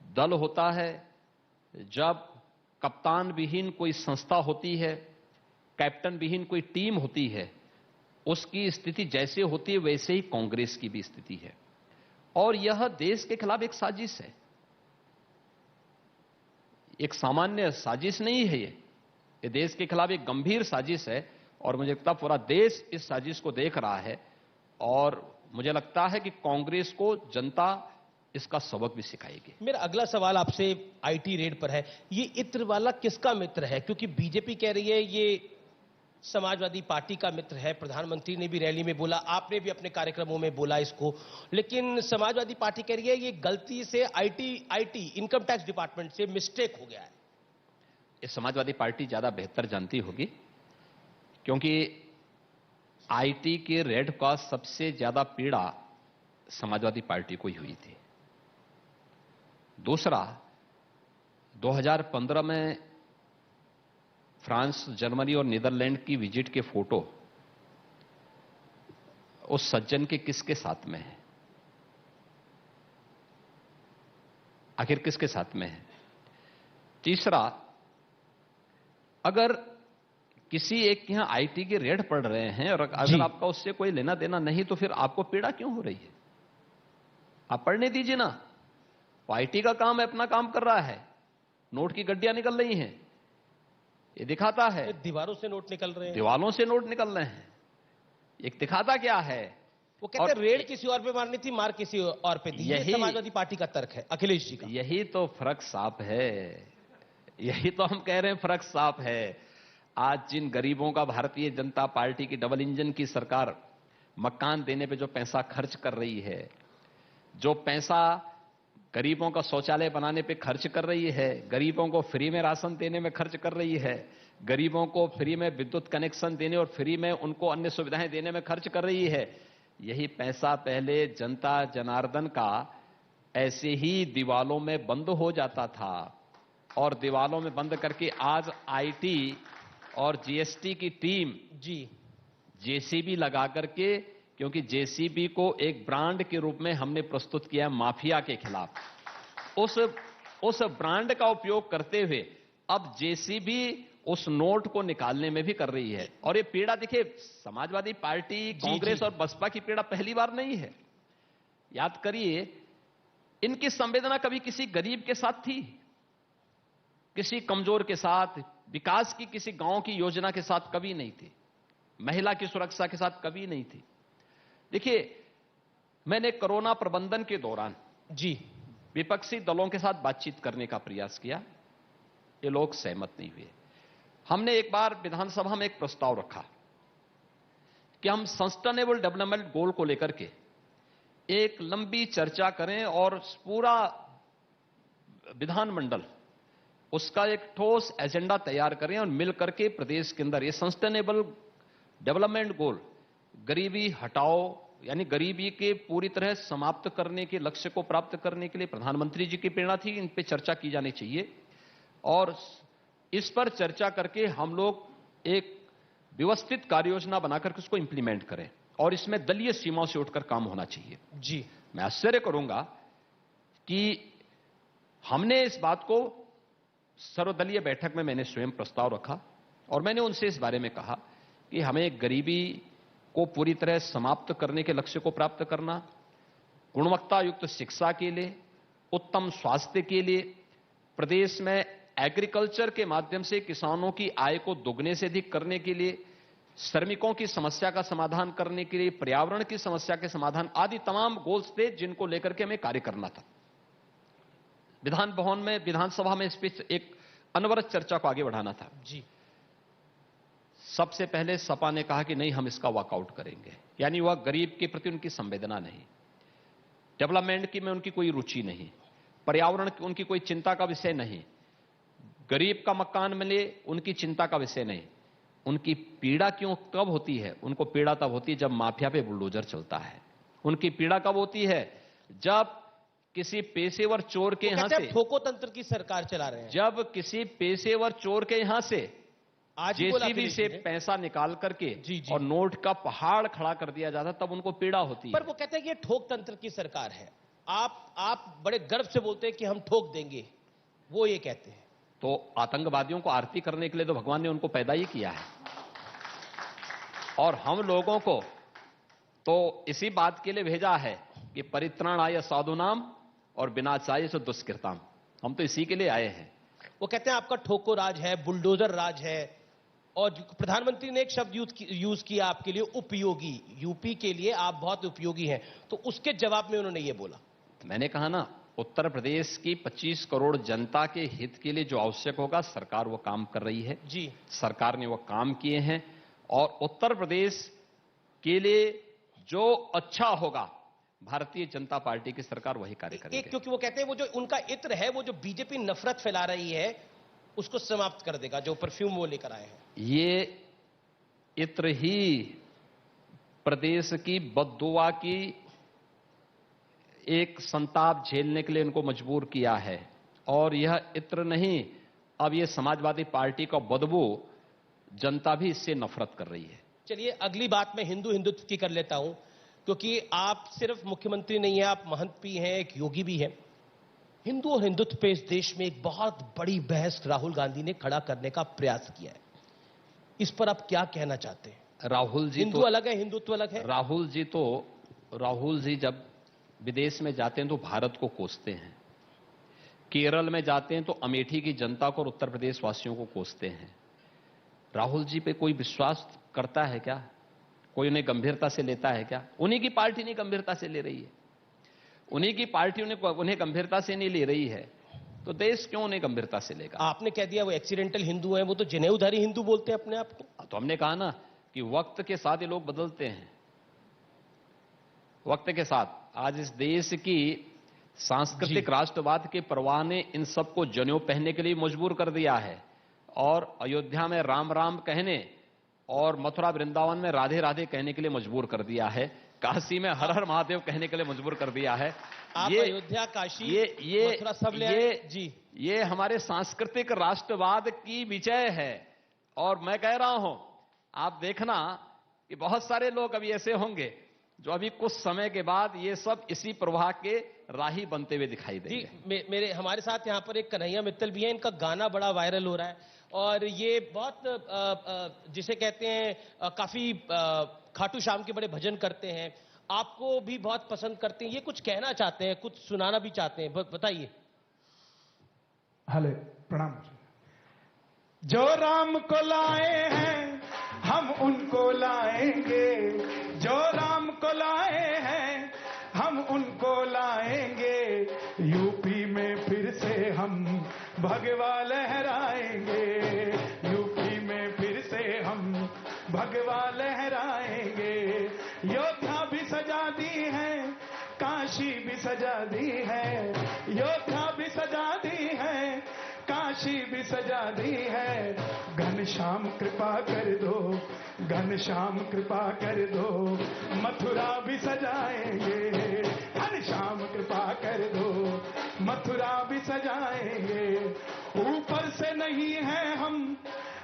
[SPEAKER 2] दल होता है, जब कप्तान विहीन कोई संस्था होती है, कैप्टन विहीन कोई टीम होती है, उसकी स्थिति जैसे होती है वैसे ही कांग्रेस की भी स्थिति है। और यह देश के खिलाफ एक साजिश है, एक सामान्य साजिश नहीं है। ये देश के खिलाफ एक गंभीर साजिश है और मुझे लगता है पूरा देश इस साजिश को देख रहा है और मुझे लगता है कि कांग्रेस को जनता इसका सबक भी सिखाएगी।
[SPEAKER 1] मेरा अगला सवाल आपसे आईटी रेड पर है। ये इत्र वाला किसका मित्र है? क्योंकि बीजेपी कह रही है ये समाजवादी पार्टी का मित्र है, प्रधानमंत्री ने भी रैली में बोला, आपने भी अपने कार्यक्रमों में बोला इसको, लेकिन समाजवादी पार्टी कह रही है ये गलती से आईटी इनकम टैक्स डिपार्टमेंट से मिस्टेक हो गया है।
[SPEAKER 2] ये समाजवादी पार्टी ज्यादा बेहतर जानती होगी, क्योंकि आईटी के रेड का सबसे ज्यादा पीड़ा समाजवादी पार्टी को ही हुई थी। दूसरा, 2015 में फ्रांस, जर्मनी और नीदरलैंड की विजिट के फोटो उस सज्जन के किसके साथ में है? आखिर किसके साथ में है? तीसरा, अगर किसी एक यहां आईटी के रेड पड़ रहे हैं और अगर आपका उससे कोई लेना देना नहीं तो फिर आपको पीड़ा क्यों हो रही है? आप पढ़ने दीजिए ना। आईटी का काम है, अपना काम कर रहा है, नोट की गड्डियां निकल रही हैं, ये दिखाता है।
[SPEAKER 1] दीवारों से नोट निकल रहे हैं,
[SPEAKER 2] दीवारों से नोट निकल रहे हैं। एक दिखाता क्या है?
[SPEAKER 1] वो कहते हैं रेड किसी और पे मारनी थी, मार किसी और पे दी। यही समाजवादी पार्टी का तर्क है अखिलेश जी का।
[SPEAKER 2] यही तो फर्क साफ है, यही तो हम कह रहे हैं फर्क साफ है। आज जिन गरीबों का भारतीय जनता पार्टी की डबल इंजन की सरकार मकान देने पे जो पैसा खर्च कर रही है, जो पैसा गरीबों का शौचालय बनाने पे खर्च कर रही है, गरीबों को फ्री में राशन देने में खर्च कर रही है, गरीबों को फ्री में विद्युत कनेक्शन देने और फ्री में उनको अन्य सुविधाएं देने में खर्च कर रही है, यही पैसा पहले जनता जनार्दन का ऐसे ही दीवालों में बंद हो जाता था और दीवालों में बंद करके आज आईटी और जीएसटी की टीम जेसीबी लगा करके क्योंकि जेसीबी को एक ब्रांड के रूप में हमने प्रस्तुत किया माफिया के खिलाफ। उस ब्रांड का उपयोग करते हुए अब जेसीबी उस नोट को निकालने में भी कर रही है। और ये पीड़ा देखिए, समाजवादी पार्टी, कांग्रेस और बसपा की पीड़ा पहली बार नहीं है। याद करिए, इनकी संवेदना कभी किसी गरीब के साथ थी, किसी कमजोर के साथ, विकास की किसी गांव की योजना के साथ कभी नहीं थी, महिला की सुरक्षा के साथ कभी नहीं थी। देखिए, मैंने कोरोना प्रबंधन के दौरान विपक्षी दलों के साथ बातचीत करने का प्रयास किया, ये लोग सहमत नहीं हुए। हमने एक बार विधानसभा में एक प्रस्ताव रखा कि हम सस्टेनेबल डेवलपमेंट गोल को लेकर के एक लंबी चर्चा करें और पूरा विधानमंडल उसका एक ठोस एजेंडा तैयार करें और मिलकर के प्रदेश के अंदर ये सस्टेनेबल डेवलपमेंट गोल, गरीबी हटाओ यानी गरीबी के पूरी तरह समाप्त करने के लक्ष्य को प्राप्त करने के लिए प्रधानमंत्री जी की प्रेरणा थी, इन पे चर्चा की जानी चाहिए और इस पर चर्चा करके हम लोग एक व्यवस्थित कार्ययोजना बनाकर के उसको इंप्लीमेंट करें और इसमें दलीय सीमाओं से उठकर काम होना चाहिए।
[SPEAKER 1] जी,
[SPEAKER 2] मैं आश्चर्य करूंगा कि हमने इस बात को सर्वदलीय बैठक में मैंने स्वयं प्रस्ताव रखा और मैंने उनसे इस बारे में कहा कि हमें गरीबी को पूरी तरह समाप्त करने के लक्ष्य को प्राप्त करना, गुणवत्ता युक्त शिक्षा के लिए, उत्तम स्वास्थ्य के लिए, प्रदेश में एग्रीकल्चर के माध्यम से किसानों की आय को दोगुने से अधिक करने के लिए, श्रमिकों की समस्या का समाधान करने के लिए, पर्यावरण की समस्या के समाधान आदि तमाम गोल्स थे जिनको लेकर के हमें कार्य करना था। विधान भवन में, विधानसभा में इस पर एक अनवरत चर्चा को आगे बढ़ाना था।
[SPEAKER 1] जी,
[SPEAKER 2] सबसे पहले सपा ने कहा कि नहीं, हम इसका वॉकआउट करेंगे, यानी वह गरीब के प्रति उनकी संवेदना नहीं, डेवलपमेंट की में उनकी कोई रुचि नहीं, पर्यावरण की उनकी कोई चिंता का विषय नहीं, गरीब का मकान मिले उनकी चिंता का विषय नहीं। उनकी पीड़ा क्यों कब होती है? उनको पीड़ा तब होती है जब माफिया पे बुलडोजर चलता है। उनकी पीड़ा कब होती है? जब किसी पेशेवर चोर के यहां से
[SPEAKER 1] ठोको तंत्र की सरकार चला रहे हैं।
[SPEAKER 2] जब किसी पेशेवर चोर के यहां से
[SPEAKER 1] आज
[SPEAKER 2] जेसीबी से पैसा निकाल करके और नोट का पहाड़ खड़ा कर दिया जाता, तब उनको पीड़ा होती है।
[SPEAKER 1] पर वो कहते हैं कि ये ठोक तंत्र की सरकार है। आप बड़े गर्व से बोलते हैं कि हम ठोक देंगे, वो ये कहते हैं।
[SPEAKER 2] तो आतंकवादियों को आरती करने के लिए तो भगवान ने उनको पैदा ही किया है और हम लोगों को तो इसी बात के लिए भेजा है कि परित्राणाय साधुनाम और विनाशाय से दुष्कृताम। हम तो इसी के लिए आए हैं।
[SPEAKER 1] वो कहते हैं आपका ठोको राज है, बुलडोजर राज है और प्रधानमंत्री ने एक शब्द यूज किया आपके लिए, उपयोगी। यूपी के लिए आप बहुत उपयोगी हैं, तो उसके जवाब में उन्होंने ये बोला।
[SPEAKER 2] मैंने कहा ना, उत्तर प्रदेश की 25 करोड़ जनता के हित के लिए जो आवश्यक होगा सरकार वो काम कर रही है।
[SPEAKER 1] जी, सरकार
[SPEAKER 2] ने वो काम किए हैं और उत्तर प्रदेश के लिए जो अच्छा होगा भारतीय जनता पार्टी की सरकार वही कार्य करेगी।
[SPEAKER 1] क्योंकि वो कहते हैं वो जो उनका इत्र है, वो जो बीजेपी नफरत फैला रही है उसको समाप्त कर देगा, जो परफ्यूम वो लेकर आए हैं।
[SPEAKER 2] ये इत्र ही प्रदेश की बददुआ की एक संताप झेलने के लिए इनको मजबूर किया है और यह इत्र नहीं, अब ये समाजवादी पार्टी का बदबू जनता भी इससे नफरत कर रही है।
[SPEAKER 1] चलिए अगली बात मैं हिंदुत्व की कर लेता हूं, क्योंकि आप सिर्फ मुख्यमंत्री नहीं है, आप महंत भी हैं, एक योगी भी हैं। हिंदू और हिंदुत्व पे इस देश में एक बहुत बड़ी बहस राहुल गांधी ने खड़ा करने का प्रयास किया है। इस पर आप क्या कहना चाहते हैं?
[SPEAKER 2] राहुल जी
[SPEAKER 1] हिंदू अलग है, हिंदुत्व अलग है।
[SPEAKER 2] राहुल जी जब विदेश में जाते हैं तो भारत को कोसते हैं, केरल में जाते हैं तो अमेठी की जनता को और उत्तर प्रदेश वासियों को कोसते हैं। राहुल जी पे कोई विश्वास करता है क्या? कोई उन्हें गंभीरता से लेता है क्या? उन्हीं की पार्टी नहीं गंभीरता से ले रही है, उन्हीं की पार्टी उन्हें गंभीरता से नहीं ले रही है, तो देश क्यों उन्हें गंभीरता से लेगा?
[SPEAKER 1] आपने कह दिया वो एक्सीडेंटल हिंदू हैं, वो तो जनेऊधारी हिंदू बोलते हैं अपने आप को।
[SPEAKER 2] तो हमने कहा ना कि वक्त के साथ ये लोग बदलते हैं, वक्त के साथ। आज इस देश की सांस्कृतिक राष्ट्रवाद के परवाह ने इन सबको जनेऊ पहनने के लिए मजबूर कर दिया है और अयोध्या में राम राम कहने और मथुरा वृंदावन में राधे राधे कहने के लिए मजबूर कर दिया है, काशी में हर हर महादेव कहने के लिए मजबूर कर दिया है।
[SPEAKER 1] आप अयोध्या, काशी, मथुरा सब ले
[SPEAKER 2] ये हमारे सांस्कृतिक राष्ट्रवाद की विजय है। और मैं कह रहा हूं, आप देखना कि बहुत सारे लोग अभी ऐसे होंगे जो अभी कुछ समय के बाद ये सब इसी प्रवाह के राही बनते हुए दिखाई
[SPEAKER 1] जी
[SPEAKER 2] देंगे।
[SPEAKER 1] मेरे हमारे साथ यहाँ पर एक कन्हैया मित्तल भी हैं, इनका गाना बड़ा वायरल हो रहा है और ये बहुत जिसे कहते हैं काफी खाटू श्याम के बड़े भजन करते हैं, आपको भी बहुत पसंद करते हैं, ये कुछ कहना चाहते हैं, कुछ सुनाना भी चाहते हैं, बताइए।
[SPEAKER 5] हले प्रणाम। जो राम को लाए हैं हम उनको लाएंगे, जो राम को लाए हैं हम उनको लाएंगे, यूपी में फिर से हम भगवा लहराएंगे, यूपी में फिर से हम भगवा लहराएंगे। योद्धा भी सजा दी है, काशी भी सजा दी है, योद्धा भी सजा दी है, काशी भी सजा दी है। घनश्याम कृपा कर दो, घनश्याम कृपा कर दो, मथुरा भी सजाएंगे, घनश्याम कृपा कर दो, मथुरा भी सजाएंगे। ऊपर से नहीं है हम,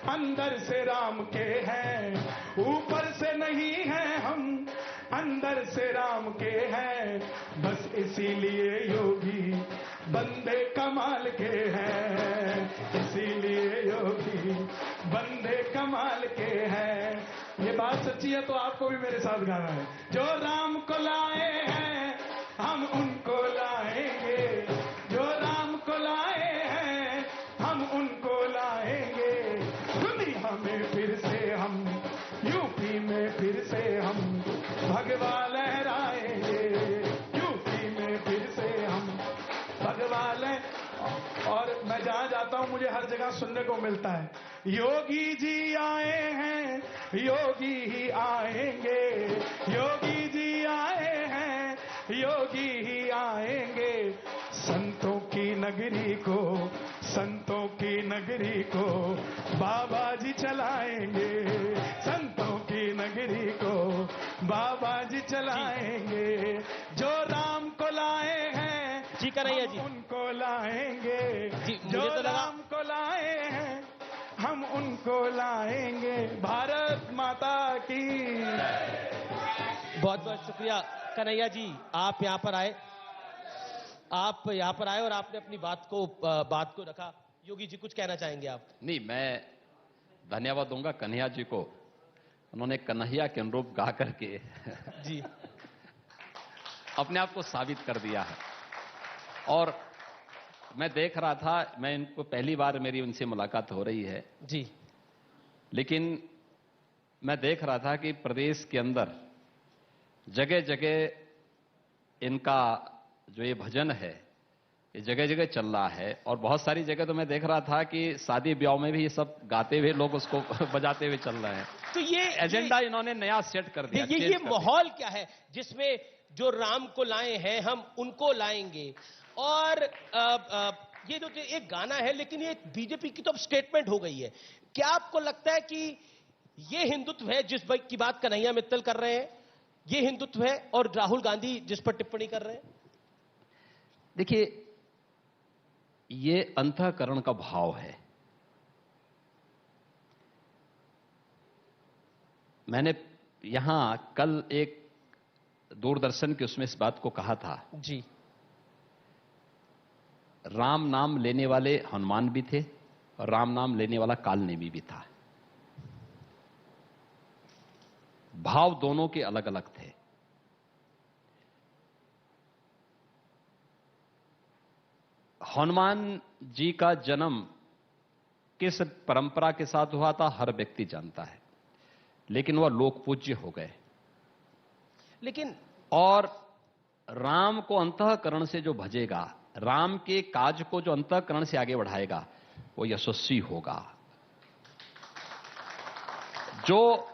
[SPEAKER 5] अंदर से राम के हैं, ऊपर से नहीं है हम, अंदर से राम के हैं। बस इसीलिए योगी बंदे कमाल के हैं, इसीलिए योगी बंदे कमाल के हैं। ये बात सच्ची है तो आपको भी मेरे साथ गाना है। जो राम को लाए हैं हम उनको लाएंगे, जो राम को लाए हैं हम उनको लाएंगे। दुनिया में फिर से हम, यूपी में फिर से हम भगवा लहराएंगे, यूपी में फिर से हम भगवा लहराएंगे। और मैं जहां जाता हूं मुझे हर जगह सुनने को मिलता है, योगी जी आए हैं, योगी ही आएंगे, योगी जी आए हैं, योगी ही आएंगे। संतों की नगरी को, संतों की नगरी को बाबा जी चलाएंगे, संतों की नगरी को बाबा जी चलाएंगे। जो राम को लाए हैं
[SPEAKER 1] जी कन्हैया जी,
[SPEAKER 5] उनको लाएंगे,
[SPEAKER 1] जी
[SPEAKER 5] जो
[SPEAKER 1] मुझे तो लगा
[SPEAKER 5] राम को लाए हैं हम उनको लाएंगे। भारत माता की।
[SPEAKER 1] बहुत बहुत शुक्रिया कन्हैया जी, आप यहाँ पर आए, आप यहाँ पर आए और आपने अपनी बात को रखा। योगी जी कुछ कहना चाहेंगे आप?
[SPEAKER 2] नहीं, मैं धन्यवाद दूंगा कन्हैया जी को, उन्होंने कन्हैया के अनुरूप गा करके
[SPEAKER 1] जी
[SPEAKER 2] अपने आप को साबित कर दिया है। और मैं देख रहा था, मैं इनको पहली बार मेरी उनसे मुलाकात हो रही है
[SPEAKER 1] जी,
[SPEAKER 2] लेकिन मैं देख रहा था कि प्रदेश के अंदर जगह जगह इनका जो ये भजन है ये जगह जगह चल रहा है। और बहुत सारी जगह तो मैं देख रहा था कि शादी ब्याह में भी ये सब गाते हुए लोग उसको बजाते हुए चल रहे हैं।
[SPEAKER 1] तो ये
[SPEAKER 2] एजेंडा इन्होंने नया सेट कर दिया।
[SPEAKER 1] ये माहौल क्या है जिसमें जो राम को लाए हैं हम उनको लाएंगे। और ये जो एक गाना है, लेकिन ये बीजेपी की तो अब स्टेटमेंट हो गई है। क्या आपको लगता है कि ये हिंदुत्व है जिस की बात कन्हैया मित्तल कर रहे हैं, ये हिंदुत्व है और राहुल गांधी जिस पर टिप्पणी कर रहे हैं?
[SPEAKER 2] देखिए, ये अंतःकरण का भाव है। मैंने यहां कल एक दूरदर्शन के उसमें इस बात को कहा था
[SPEAKER 1] जी,
[SPEAKER 2] राम नाम लेने वाले हनुमान भी थे और राम नाम लेने वाला कालनेमी भी था। भाव दोनों के अलग अलग थे। हनुमान जी का जन्म किस परंपरा के साथ हुआ था हर व्यक्ति जानता है, लेकिन वह लोक पूज्य हो गए।
[SPEAKER 1] लेकिन
[SPEAKER 2] और राम को अंतःकरण से जो भजेगा, राम के काज को जो अंतःकरण से आगे बढ़ाएगा, वो यशस्वी होगा। जो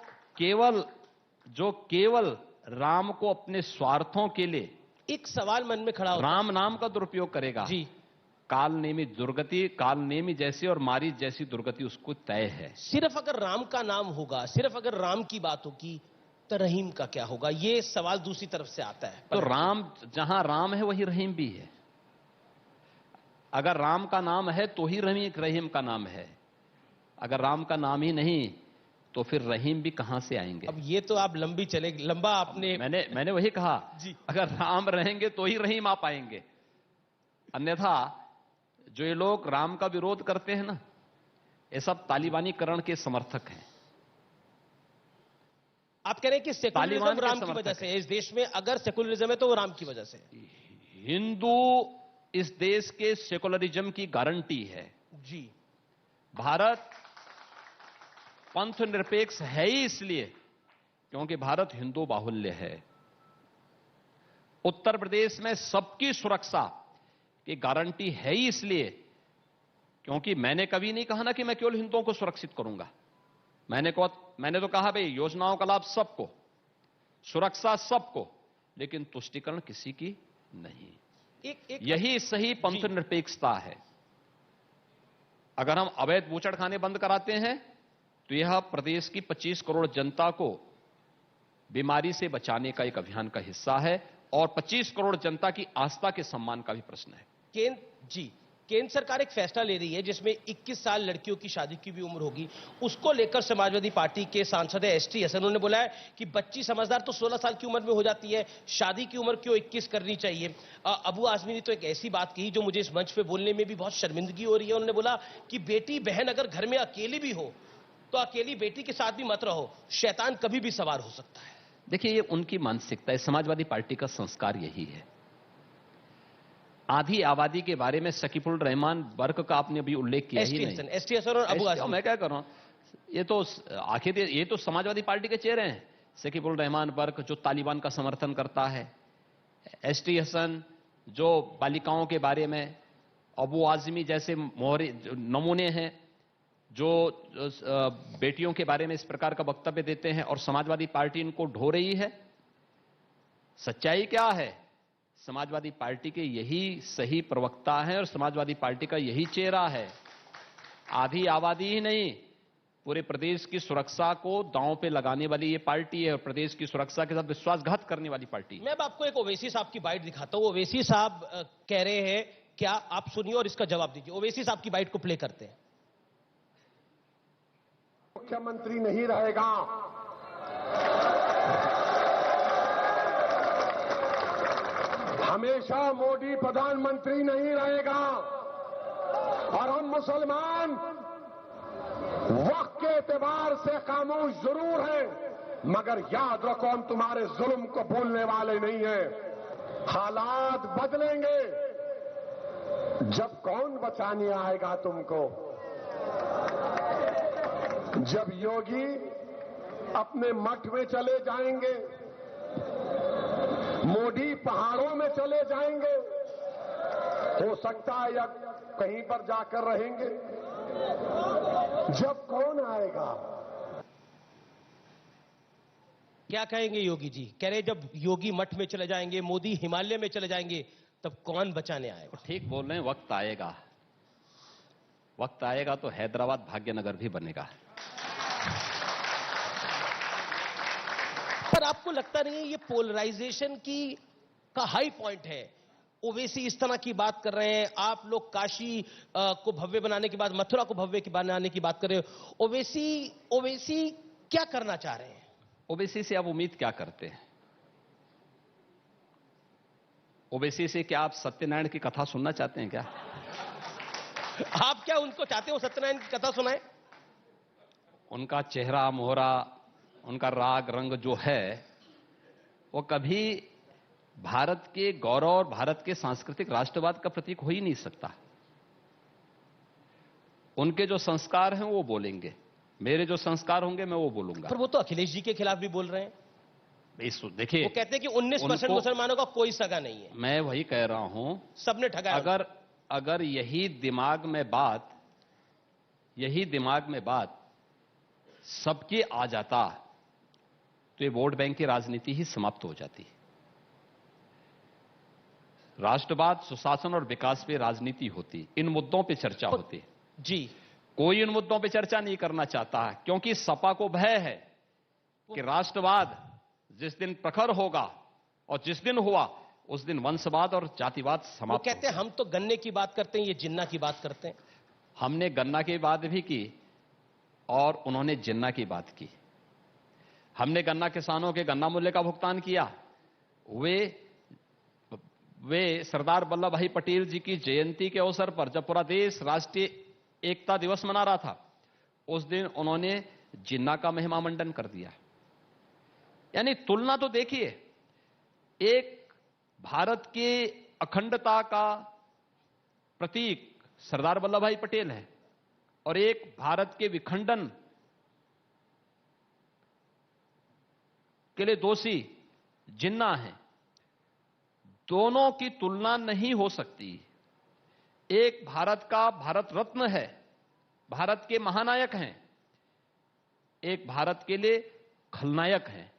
[SPEAKER 2] केवल राम को अपने स्वार्थों के लिए,
[SPEAKER 1] एक सवाल मन में खड़ा होता
[SPEAKER 2] राम नाम का दुरुपयोग करेगा
[SPEAKER 1] जी,
[SPEAKER 2] कालनेमी दुर्गति, कालनेमी जैसी और मारीच जैसी दुर्गति उसको तय है।
[SPEAKER 1] सिर्फ अगर राम का नाम होगा, सिर्फ अगर राम की बात होगी तो रहीम का क्या होगा? ये सवाल दूसरी तरफ से आता है।
[SPEAKER 2] तो राम, जहां राम है वही रहीम भी है। अगर राम का नाम है तो ही रहीम का नाम है। अगर राम का नाम ही नहीं
[SPEAKER 6] तो फिर रहीम भी कहां से आएंगे?
[SPEAKER 1] अब ये तो आप लंबा आपने
[SPEAKER 6] मैंने वही कहा
[SPEAKER 1] जी।
[SPEAKER 6] अगर राम रहेंगे तो ही रहीम आ पाएंगे, अन्यथा जो ये लोग राम का विरोध करते हैं ना, ये सब तालिबानीकरण के समर्थक हैं।
[SPEAKER 1] आप कह रहे हैं कि सेकुलरिज्म
[SPEAKER 6] तालिबान के
[SPEAKER 1] राम की
[SPEAKER 6] समर्थक
[SPEAKER 1] वजह से है। इस देश में अगर सेकुलरिज्म है तो वो राम की वजह से है।
[SPEAKER 6] हिंदू इस देश के सेकुलरिज्म की गारंटी है।
[SPEAKER 1] जी।
[SPEAKER 6] भारत पंथ निरपेक्ष है ही इसलिए क्योंकि भारत हिंदू बाहुल्य है। उत्तर प्रदेश में सबकी सुरक्षा की गारंटी है ही इसलिए क्योंकि मैंने कभी नहीं कहा ना कि मैं केवल हिंदुओं को सुरक्षित करूंगा। मैंने तो कहा भाई योजनाओं का लाभ सबको, सुरक्षा सबको, लेकिन तुष्टीकरण किसी की नहीं। यही सही पंथ निरपेक्षता है। अगर हम अवैध बूचड़खाने बंद कराते हैं तो यह प्रदेश की 25 करोड़ जनता को बीमारी से बचाने का एक अभियान का हिस्सा है और 25 करोड़ जनता की आस्था के सम्मान का भी प्रश्न है।
[SPEAKER 1] केंद्र सरकार एक फैसला ले रही है जिसमें 21 साल लड़कियों की शादी की भी उम्र होगी। उसको लेकर समाजवादी पार्टी के सांसद है एसटी हसन, उन्होंने बोला है कि बच्ची समझदार तो 16 साल की उम्र में हो जाती है, शादी की उम्र क्यों 21 करनी चाहिए। अबू आजमी ने तो एक ऐसी बात कही जो मुझे इस मंच पे बोलने में भी बहुत शर्मिंदगी हो रही है। उन्होंने बोला कि बेटी बहन अगर घर में अकेली भी हो तो अकेली बेटी के साथ भी मत रहो, शैतान कभी भी सवार हो सकता है।
[SPEAKER 6] देखिए ये उनकी मानसिकता है, समाजवादी पार्टी का संस्कार यही है। आधी आबादी के बारे में शकीफुल रहमान वर्क का आपने अभी उल्लेख किया ही नहीं।
[SPEAKER 1] एसटी हसन और अबू आजमी,
[SPEAKER 6] मैं क्या कर रहा हूं, ये तो आखिर ये तो समाजवादी पार्टी के चेहरे हैं। शकीफुल रहमान वर्क जो तालिबान का समर्थन करता है, एसटी हसन जो बालिकाओं के बारे में, अबू आजमी जैसे मोहरे नमूने हैं जो बेटियों के बारे में इस प्रकार का वक्तव्य देते हैं और समाजवादी पार्टी इनको ढो रही है। सच्चाई क्या है? समाजवादी पार्टी के यही सही प्रवक्ता हैं और समाजवादी पार्टी का यही चेहरा है। आधी आबादी ही नहीं, पूरे प्रदेश की सुरक्षा को दांव पे लगाने वाली ये पार्टी है और प्रदेश की सुरक्षा के साथ विश्वासघात करने वाली पार्टी।
[SPEAKER 1] मैं अब आपको एक ओवैसी साहब की बाइट दिखाता हूं। ओवैसी साहब कह रहे हैं, क्या आप सुनिए और इसका जवाब दीजिए। ओवैसी साहब की बाइट को प्ले करते हैं।
[SPEAKER 7] मुख्यमंत्री नहीं रहेगा, हमेशा मोदी प्रधानमंत्री नहीं रहेगा और हम मुसलमान वक्त के एतबार से खामोश जरूर हैं, मगर याद रखो हम तुम्हारे जुल्म को भूलने वाले नहीं हैं। हालात बदलेंगे, जब कौन बचाने आएगा तुमको? जब योगी अपने मठ में चले जाएंगे, मोदी पहाड़ों में चले जाएंगे, हो सकता है या कहीं पर जाकर रहेंगे, जब कौन आएगा?
[SPEAKER 1] क्या कहेंगे योगी जी? कह रहे जब योगी मठ में चले जाएंगे, मोदी हिमालय में चले जाएंगे, तब कौन बचाने आएगा?
[SPEAKER 6] ठीक बोल रहे हैं, वक्त आएगा, वक्त आएगा तो हैदराबाद भाग्यनगर भी बनेगा।
[SPEAKER 1] पर आपको लगता नहीं है ये पोलराइजेशन का हाई पॉइंट है? ओवैसी इस तरह की बात कर रहे हैं, आप लोग काशी को भव्य बनाने की बात, मथुरा को भव्य बनाने की बात कर रहे हो। ओवैसी क्या करना चाह रहे हैं?
[SPEAKER 6] ओवैसी से आप उम्मीद क्या करते हैं? ओवैसी से क्या आप सत्यनारायण की कथा सुनना चाहते हैं क्या?
[SPEAKER 1] आप क्या उनको चाहते हो सत्यनारायण की कथा सुनाए?
[SPEAKER 6] उनका चेहरा मोहरा, उनका राग रंग जो है वो कभी भारत के गौरव और भारत के सांस्कृतिक राष्ट्रवाद का प्रतीक हो ही नहीं सकता। उनके जो संस्कार हैं वो बोलेंगे, मेरे जो संस्कार होंगे मैं वो बोलूंगा।
[SPEAKER 1] पर वो तो अखिलेश जी के खिलाफ भी बोल रहे हैं।
[SPEAKER 6] देखिए
[SPEAKER 1] वो कहते हैं कि 19% मुसलमानों का कोई सगा नहीं है।
[SPEAKER 6] मैं वही कह रहा हूं,
[SPEAKER 1] सबने ठगाया।
[SPEAKER 6] अगर यही दिमाग में बात सबके आ जाता तो ये वोट बैंक की राजनीति ही समाप्त हो जाती। राष्ट्रवाद, सुशासन और विकास पे राजनीति होती, इन मुद्दों पे चर्चा होती
[SPEAKER 1] जी।
[SPEAKER 6] कोई इन मुद्दों पे चर्चा नहीं करना चाहता है क्योंकि सपा को भय है कि राष्ट्रवाद जिस दिन प्रखर होगा और जिस दिन हुआ उस दिन वंशवाद और जातिवाद समाप्त।
[SPEAKER 1] वो कहते हैं हम तो गन्ने की बात करते हैं, ये जिन्ना की बात करते हैं।
[SPEAKER 6] हमने गन्ना की बात भी की और उन्होंने जिन्ना की बात की। हमने गन्ना किसानों के गन्ना मूल्य का भुगतान किया। वे सरदार वल्लभ भाई पटेल जी की जयंती के अवसर पर जब पूरा देश राष्ट्रीय एकता दिवस मना रहा था, उस दिन उन्होंने जिन्ना का महिमा मंडन कर दिया। यानी तुलना तो देखिए, एक भारत के अखंडता का प्रतीक सरदार वल्लभ भाई पटेल है और एक भारत के विखंडन के लिए दोषी जिन्ना है। दोनों की तुलना नहीं हो सकती। एक भारत का भारत रत्न है, भारत के महानायक हैं, एक भारत के लिए खलनायक हैं,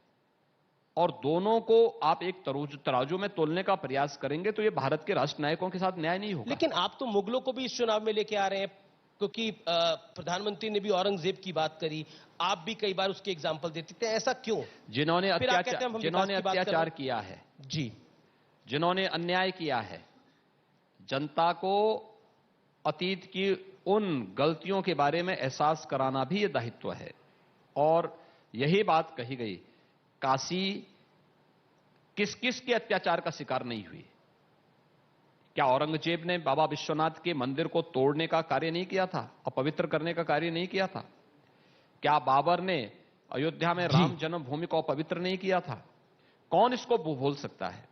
[SPEAKER 6] और दोनों को आप एक तराजू में तोलने का प्रयास करेंगे तो ये भारत के राष्ट्र नायकों के साथ न्याय नहीं होगा।
[SPEAKER 1] लेकिन आप तो मुगलों को भी इस चुनाव में लेके आ रहे हैं, क्योंकि प्रधानमंत्री ने भी औरंगजेब की बात करी, आप भी कई बार उसके एग्जाम्पल देते थे, ऐसा क्यों?
[SPEAKER 6] जिन्होंने अत्याचार किया है
[SPEAKER 1] जी,
[SPEAKER 6] जिन्होंने अन्याय किया है, जनता को अतीत की उन गलतियों के बारे में एहसास कराना भी ये दायित्व है। और यही बात कही गई, काशी किस किस के अत्याचार का शिकार नहीं हुई? क्या औरंगजेब ने बाबा विश्वनाथ के मंदिर को तोड़ने का कार्य नहीं किया था, अपवित्र करने का कार्य नहीं किया था? क्या बाबर ने अयोध्या में राम जन्मभूमि को अपवित्र नहीं किया था? कौन इसको भूल सकता है?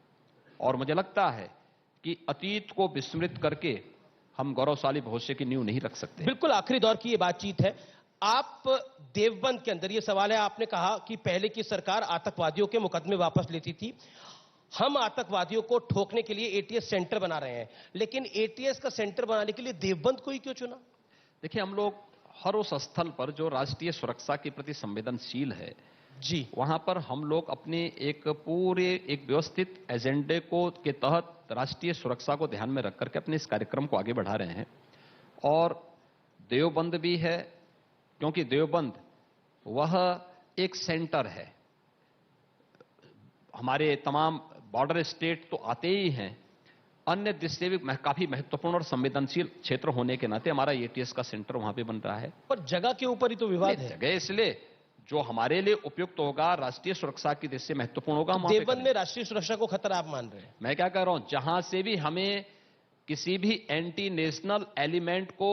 [SPEAKER 6] और मुझे लगता है कि अतीत को विस्मृत करके हम गौरवशाली भविष्य की नींव नहीं रख सकते।
[SPEAKER 1] बिल्कुल आखिरी दौर की ये बातचीत है। आप देवबंद के अंदर, ये सवाल है, आपने कहा कि पहले की सरकार आतंकवादियों के मुकदमे वापस लेती थी, हम आतंकवादियों को ठोकने के लिए एटीएस सेंटर बना रहे हैं, लेकिन एटीएस का सेंटर बनाने के लिए देवबंद को ही क्यों चुना?
[SPEAKER 6] देखिए, हम लोग हर उस स्थल पर जो राष्ट्रीय सुरक्षा के प्रति संवेदनशील है
[SPEAKER 1] जी,
[SPEAKER 6] वहां पर हम लोग अपने एक व्यवस्थित एजेंडे को के तहत राष्ट्रीय सुरक्षा को ध्यान में रख करके अपने इस कार्यक्रम को आगे बढ़ा रहे हैं। और देवबंद भी है, क्योंकि देवबंद वह एक सेंटर है। हमारे तमाम बॉर्डर स्टेट तो आते ही हैं, अन्य देश से भी काफी महत्वपूर्ण और संवेदनशील क्षेत्र होने के नाते हमारा एटीएस का सेंटर वहां पे बन रहा है।
[SPEAKER 1] पर जगह के ऊपर ही तो विवाद है।
[SPEAKER 6] जगह इसलिए जो हमारे लिए उपयुक्त होगा, राष्ट्रीय सुरक्षा की दृष्टि से महत्वपूर्ण होगा,
[SPEAKER 1] देवबंद में राष्ट्रीय सुरक्षा को खतरा आप मान रहे हैं?
[SPEAKER 6] मैं क्या कह रहा हूं, जहां से भी हमें किसी भी एंटी नेशनल एलिमेंट को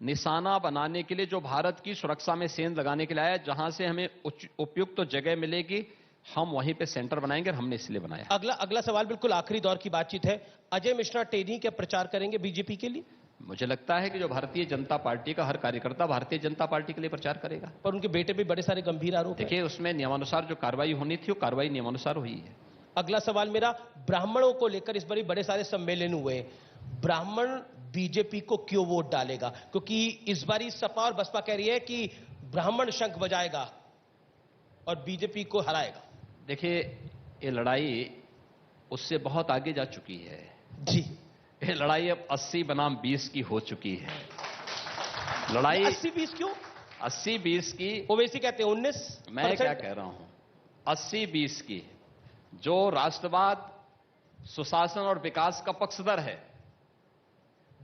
[SPEAKER 6] निशाना बनाने के लिए, जो भारत की सुरक्षा में सेंध लगाने के लिए आया, जहां से हमें उपयुक्त तो जगह मिलेगी, हम वहीं पे सेंटर बनाएंगे, और हमने इसलिए बनाया।
[SPEAKER 1] अगला सवाल बिल्कुल आखिरी दौर की बातचीत है। अजय मिश्रा टेनी क्या प्रचार करेंगे बीजेपी के लिए?
[SPEAKER 6] मुझे लगता है कि जो भारतीय जनता पार्टी का हर कार्यकर्ता भारतीय जनता पार्टी के लिए प्रचार करेगा।
[SPEAKER 1] पर उनके बेटे पे बड़े सारे गंभीर आरोप हैं।
[SPEAKER 6] देखिए, उसमें नियमानुसार जो कार्रवाई होनी थी वो कार्रवाई नियमानुसार हुई है।
[SPEAKER 1] अगला सवाल मेरा, ब्राह्मणों को लेकर इस बार बड़े सारे सम्मेलन हुए, ब्राह्मण बीजेपी को क्यों वोट डालेगा? क्योंकि इस बार सपा और बसपा कह रही है कि ब्राह्मण शंख बजाएगा और बीजेपी को हराएगा।
[SPEAKER 6] देखिए, ये लड़ाई उससे बहुत आगे जा चुकी है
[SPEAKER 1] जी।
[SPEAKER 6] ये लड़ाई अब 80 बनाम 20 की हो चुकी है। लड़ाई
[SPEAKER 1] 80-20 क्यों?
[SPEAKER 6] 80-20 की,
[SPEAKER 1] ओवैसी कहते हैं 19।
[SPEAKER 6] मैं क्या कह रहा हूं, 80-20 की। जो राष्ट्रवाद, सुशासन और विकास का पक्षधर है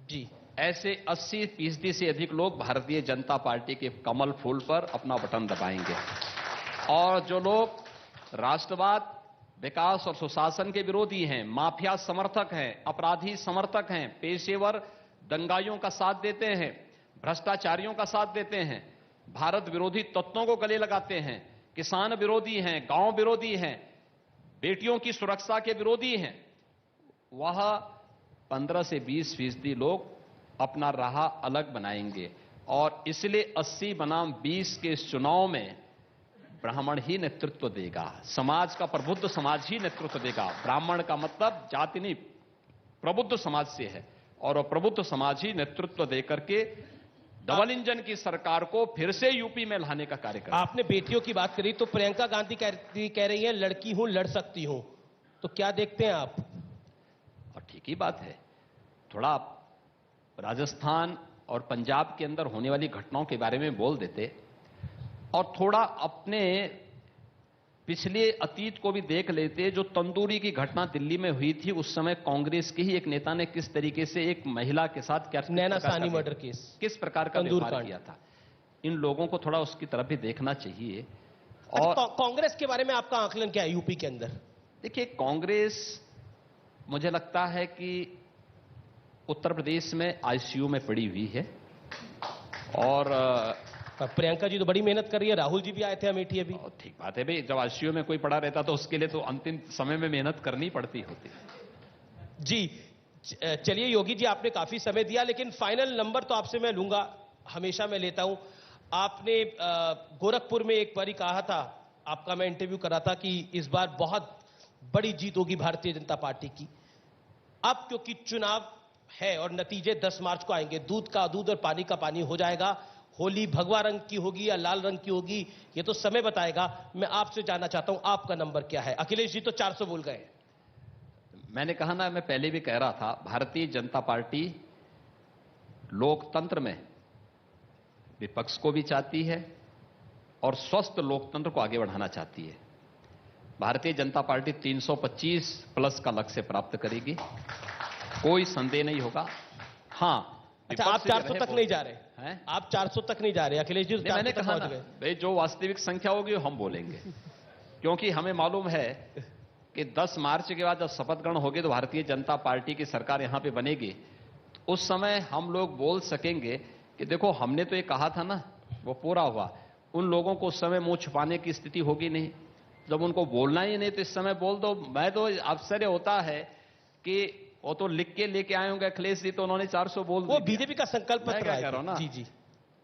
[SPEAKER 1] जी, ऐसे
[SPEAKER 6] 80% से अधिक लोग भारतीय जनता पार्टी के कमल फूल पर अपना बटन दबाएंगे। और जो लोग राष्ट्रवाद, विकास और सुशासन के विरोधी हैं, माफिया समर्थक हैं, अपराधी समर्थक हैं, पेशेवर दंगाइयों का साथ देते हैं, भ्रष्टाचारियों का साथ देते हैं, भारत विरोधी तत्वों को गले लगाते हैं, किसान विरोधी हैं, गांव विरोधी हैं, बेटियों की सुरक्षा के विरोधी हैं, वह 15 से 20% लोग अपना राह अलग बनाएंगे। और इसलिए 80 बनाम 20 के इस चुनाव में ब्राह्मण ही नेतृत्व देगा, समाज का प्रबुद्ध समाज ही नेतृत्व देगा। ब्राह्मण का मतलब जाति नहीं, प्रबुद्ध समाज से है, और प्रबुद्ध समाज ही नेतृत्व देकर के डबल इंजन की सरकार को फिर से यूपी में लाने का कार्य करेगा।
[SPEAKER 1] आपने बेटियों की बात करी तो प्रियंका गांधी कह रही है लड़की हूं, लड़ सकती हूं, तो क्या देखते हैं आप?
[SPEAKER 6] और ठीक ही बात है। थोड़ा राजस्थान और पंजाब के अंदर होने वाली घटनाओं के बारे में बोल देते और थोड़ा अपने पिछले अतीत को भी देख लेते। जो तंदूरी की घटना दिल्ली में हुई थी, उस समय कांग्रेस के ही एक नेता ने किस तरीके से एक महिला के साथ क्या,
[SPEAKER 1] नैना साहनी मर्डर केस,
[SPEAKER 6] किस प्रकार का व्यवहार किया था। इन लोगों को थोड़ा उसकी तरफ भी देखना चाहिए।
[SPEAKER 1] और
[SPEAKER 6] और
[SPEAKER 1] कांग्रेस के बारे में आपका आकलन क्या है यूपी के अंदर?
[SPEAKER 6] देखिए, कांग्रेस मुझे लगता है कि उत्तर प्रदेश में आईसीयू में पड़ी हुई है और
[SPEAKER 1] प्रियंका जी तो बड़ी मेहनत कर रही है, राहुल जी भी आए थे अमेठी अभी।
[SPEAKER 6] ठीक बात है भाई, जब आईसीयू में कोई पड़ा रहता तो उसके लिए तो अंतिम समय में मेहनत करनी पड़ती होती।
[SPEAKER 1] जी चलिए योगी जी, आपने काफी समय दिया, लेकिन फाइनल नंबर तो आपसे मैं लूंगा, हमेशा मैं लेता हूं। आपने गोरखपुर में एक बार कहा था, आपका मैं इंटरव्यू करा था कि इस बार बहुत बड़ी जीत होगी भारतीय जनता पार्टी की। अब क्योंकि चुनाव है और नतीजे 10 मार्च को आएंगे, दूध का दूध और पानी का पानी हो जाएगा। होली भगवा रंग की होगी या लाल रंग की होगी, ये तो समय बताएगा। मैं आपसे जानना चाहता हूं, आपका नंबर क्या है? अखिलेश जी तो 400 बोल गए।
[SPEAKER 6] मैंने कहा ना, मैं पहले भी कह रहा था, भारतीय जनता पार्टी लोकतंत्र में विपक्ष को भी चाहती है और स्वस्थ लोकतंत्र को आगे बढ़ाना चाहती है। भारतीय जनता पार्टी 325 प्लस का लक्ष्य प्राप्त करेगी, कोई संदेह नहीं होगा। हाँ,
[SPEAKER 1] अच्छा, आप 400 तक नहीं जा रहे हैं? आप 400 तक नहीं जा रहे अखिलेश जी?
[SPEAKER 6] मैंने कहा ना भाई, जो वास्तविक संख्या होगी वो हम बोलेंगे, क्योंकि हमें मालूम है कि 10 मार्च के बाद जब शपथ ग्रहण होगी तो भारतीय जनता पार्टी की सरकार यहां पे बनेगी। तो उस समय हम लोग बोल सकेंगे कि देखो, हमने तो ये कहा था ना, वो पूरा हुआ। उन लोगों को उस समय मुंह छुपाने की स्थिति होगी नहीं। जब उनको बोलना ही नहीं तो इस समय बोल दो। मैं तो आश्चर्य होता है कि वो तो लिख के लेके आए होंगे अखिलेश जी, तो उन्होंने 400 बोल दिया।
[SPEAKER 1] वो बीजेपी का संकल्प पत्र
[SPEAKER 6] क्या कह रहा हूं ना।
[SPEAKER 1] जी जी,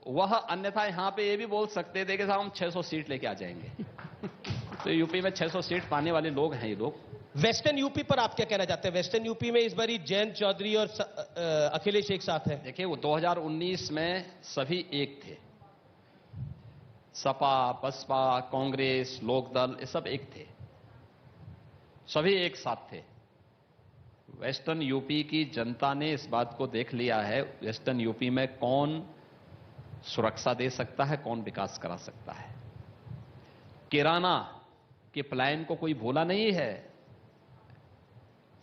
[SPEAKER 6] वह अन्यथा यहां पे ये भी बोल सकते थे कि साहब हम 600 सीट लेके आ जाएंगे। तो यूपी में 600 सीट पाने वाले लोग हैं ये लोग।
[SPEAKER 1] वेस्टर्न यूपी पर आप क्या कहना चाहते हैं? वेस्टर्न यूपी में इस बारी जयंत चौधरी और अखिलेश एक साथ है।
[SPEAKER 6] देखिए, वो 2019 में सभी एक थे, सपा, बसपा, कांग्रेस, लोकदल, ये सब एक थे, सभी एक साथ थे। वेस्टर्न यूपी की जनता ने इस बात को देख लिया है, वेस्टर्न यूपी में कौन सुरक्षा दे सकता है, कौन विकास करा सकता है। किराना के प्लान को कोई भूला नहीं है,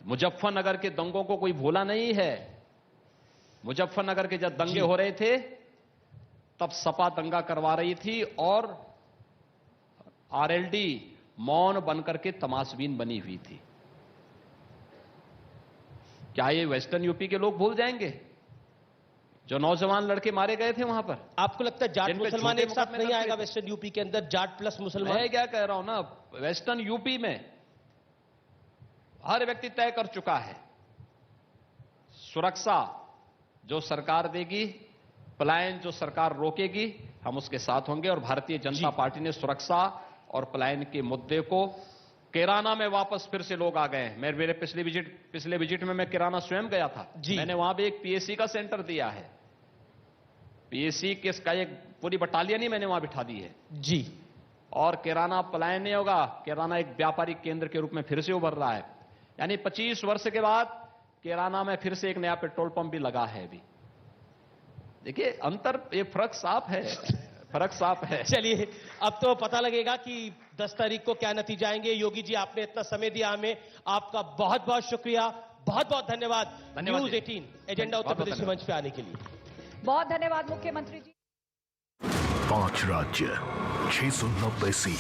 [SPEAKER 6] मुजफ्फरनगर के दंगों को कोई भूला नहीं है। मुजफ्फरनगर के जब दंगे हो रहे थे तब सपा दंगा करवा रही थी और आरएलडी मौन बनकर के तमाशबीन बनी हुई थी। क्या ये वेस्टर्न यूपी के लोग भूल जाएंगे जो नौजवान लड़के मारे गए थे वहां पर?
[SPEAKER 1] आपको लगता है जाट मुसलमान एक साथ नहीं आएगा वेस्टर्न यूपी के अंदर? जाट प्लस मुसलमान,
[SPEAKER 6] मैं क्या कह रहा हूं ना, वेस्टर्न यूपी में हर व्यक्ति तय कर चुका है, सुरक्षा जो सरकार देगी, पलायन जो सरकार रोकेगी, हम उसके साथ होंगे। और भारतीय जनता पार्टी ने सुरक्षा और पलायन के मुद्दे को, किराना में वापस फिर से लोग आ गए हैं। मेरे पिछले विजिट में मैं किराना स्वयं गया था, मैंने वहां भी एक पीएससी का सेंटर दिया है। पीएससी के इसका एक पूरी बटालियन ही मैंने वहां बिठा दी है
[SPEAKER 1] जी।
[SPEAKER 6] और किराना पलायन नहीं होगा, किराना एक व्यापारिक केंद्र के रूप में फिर से उभर रहा है। यानी 25 वर्ष के बाद किराना में फिर से एक नया पेट्रोल पंप भी लगा है अभी। देखिए, अंतर, ये फर्क साफ है, फर्क साफ है।
[SPEAKER 1] चलिए, अब तो पता लगेगा कि 10 तारीख को क्या नतीजा आएंगे। योगी जी, आपने इतना समय दिया हमें, आपका बहुत बहुत शुक्रिया, बहुत बहुत धन्यवाद। न्यूज़ 18 एजेंडा उत्तर प्रदेश मंच पे आने के लिए
[SPEAKER 8] बहुत धन्यवाद मुख्यमंत्री जी।
[SPEAKER 9] 5 राज्य 690 सीट।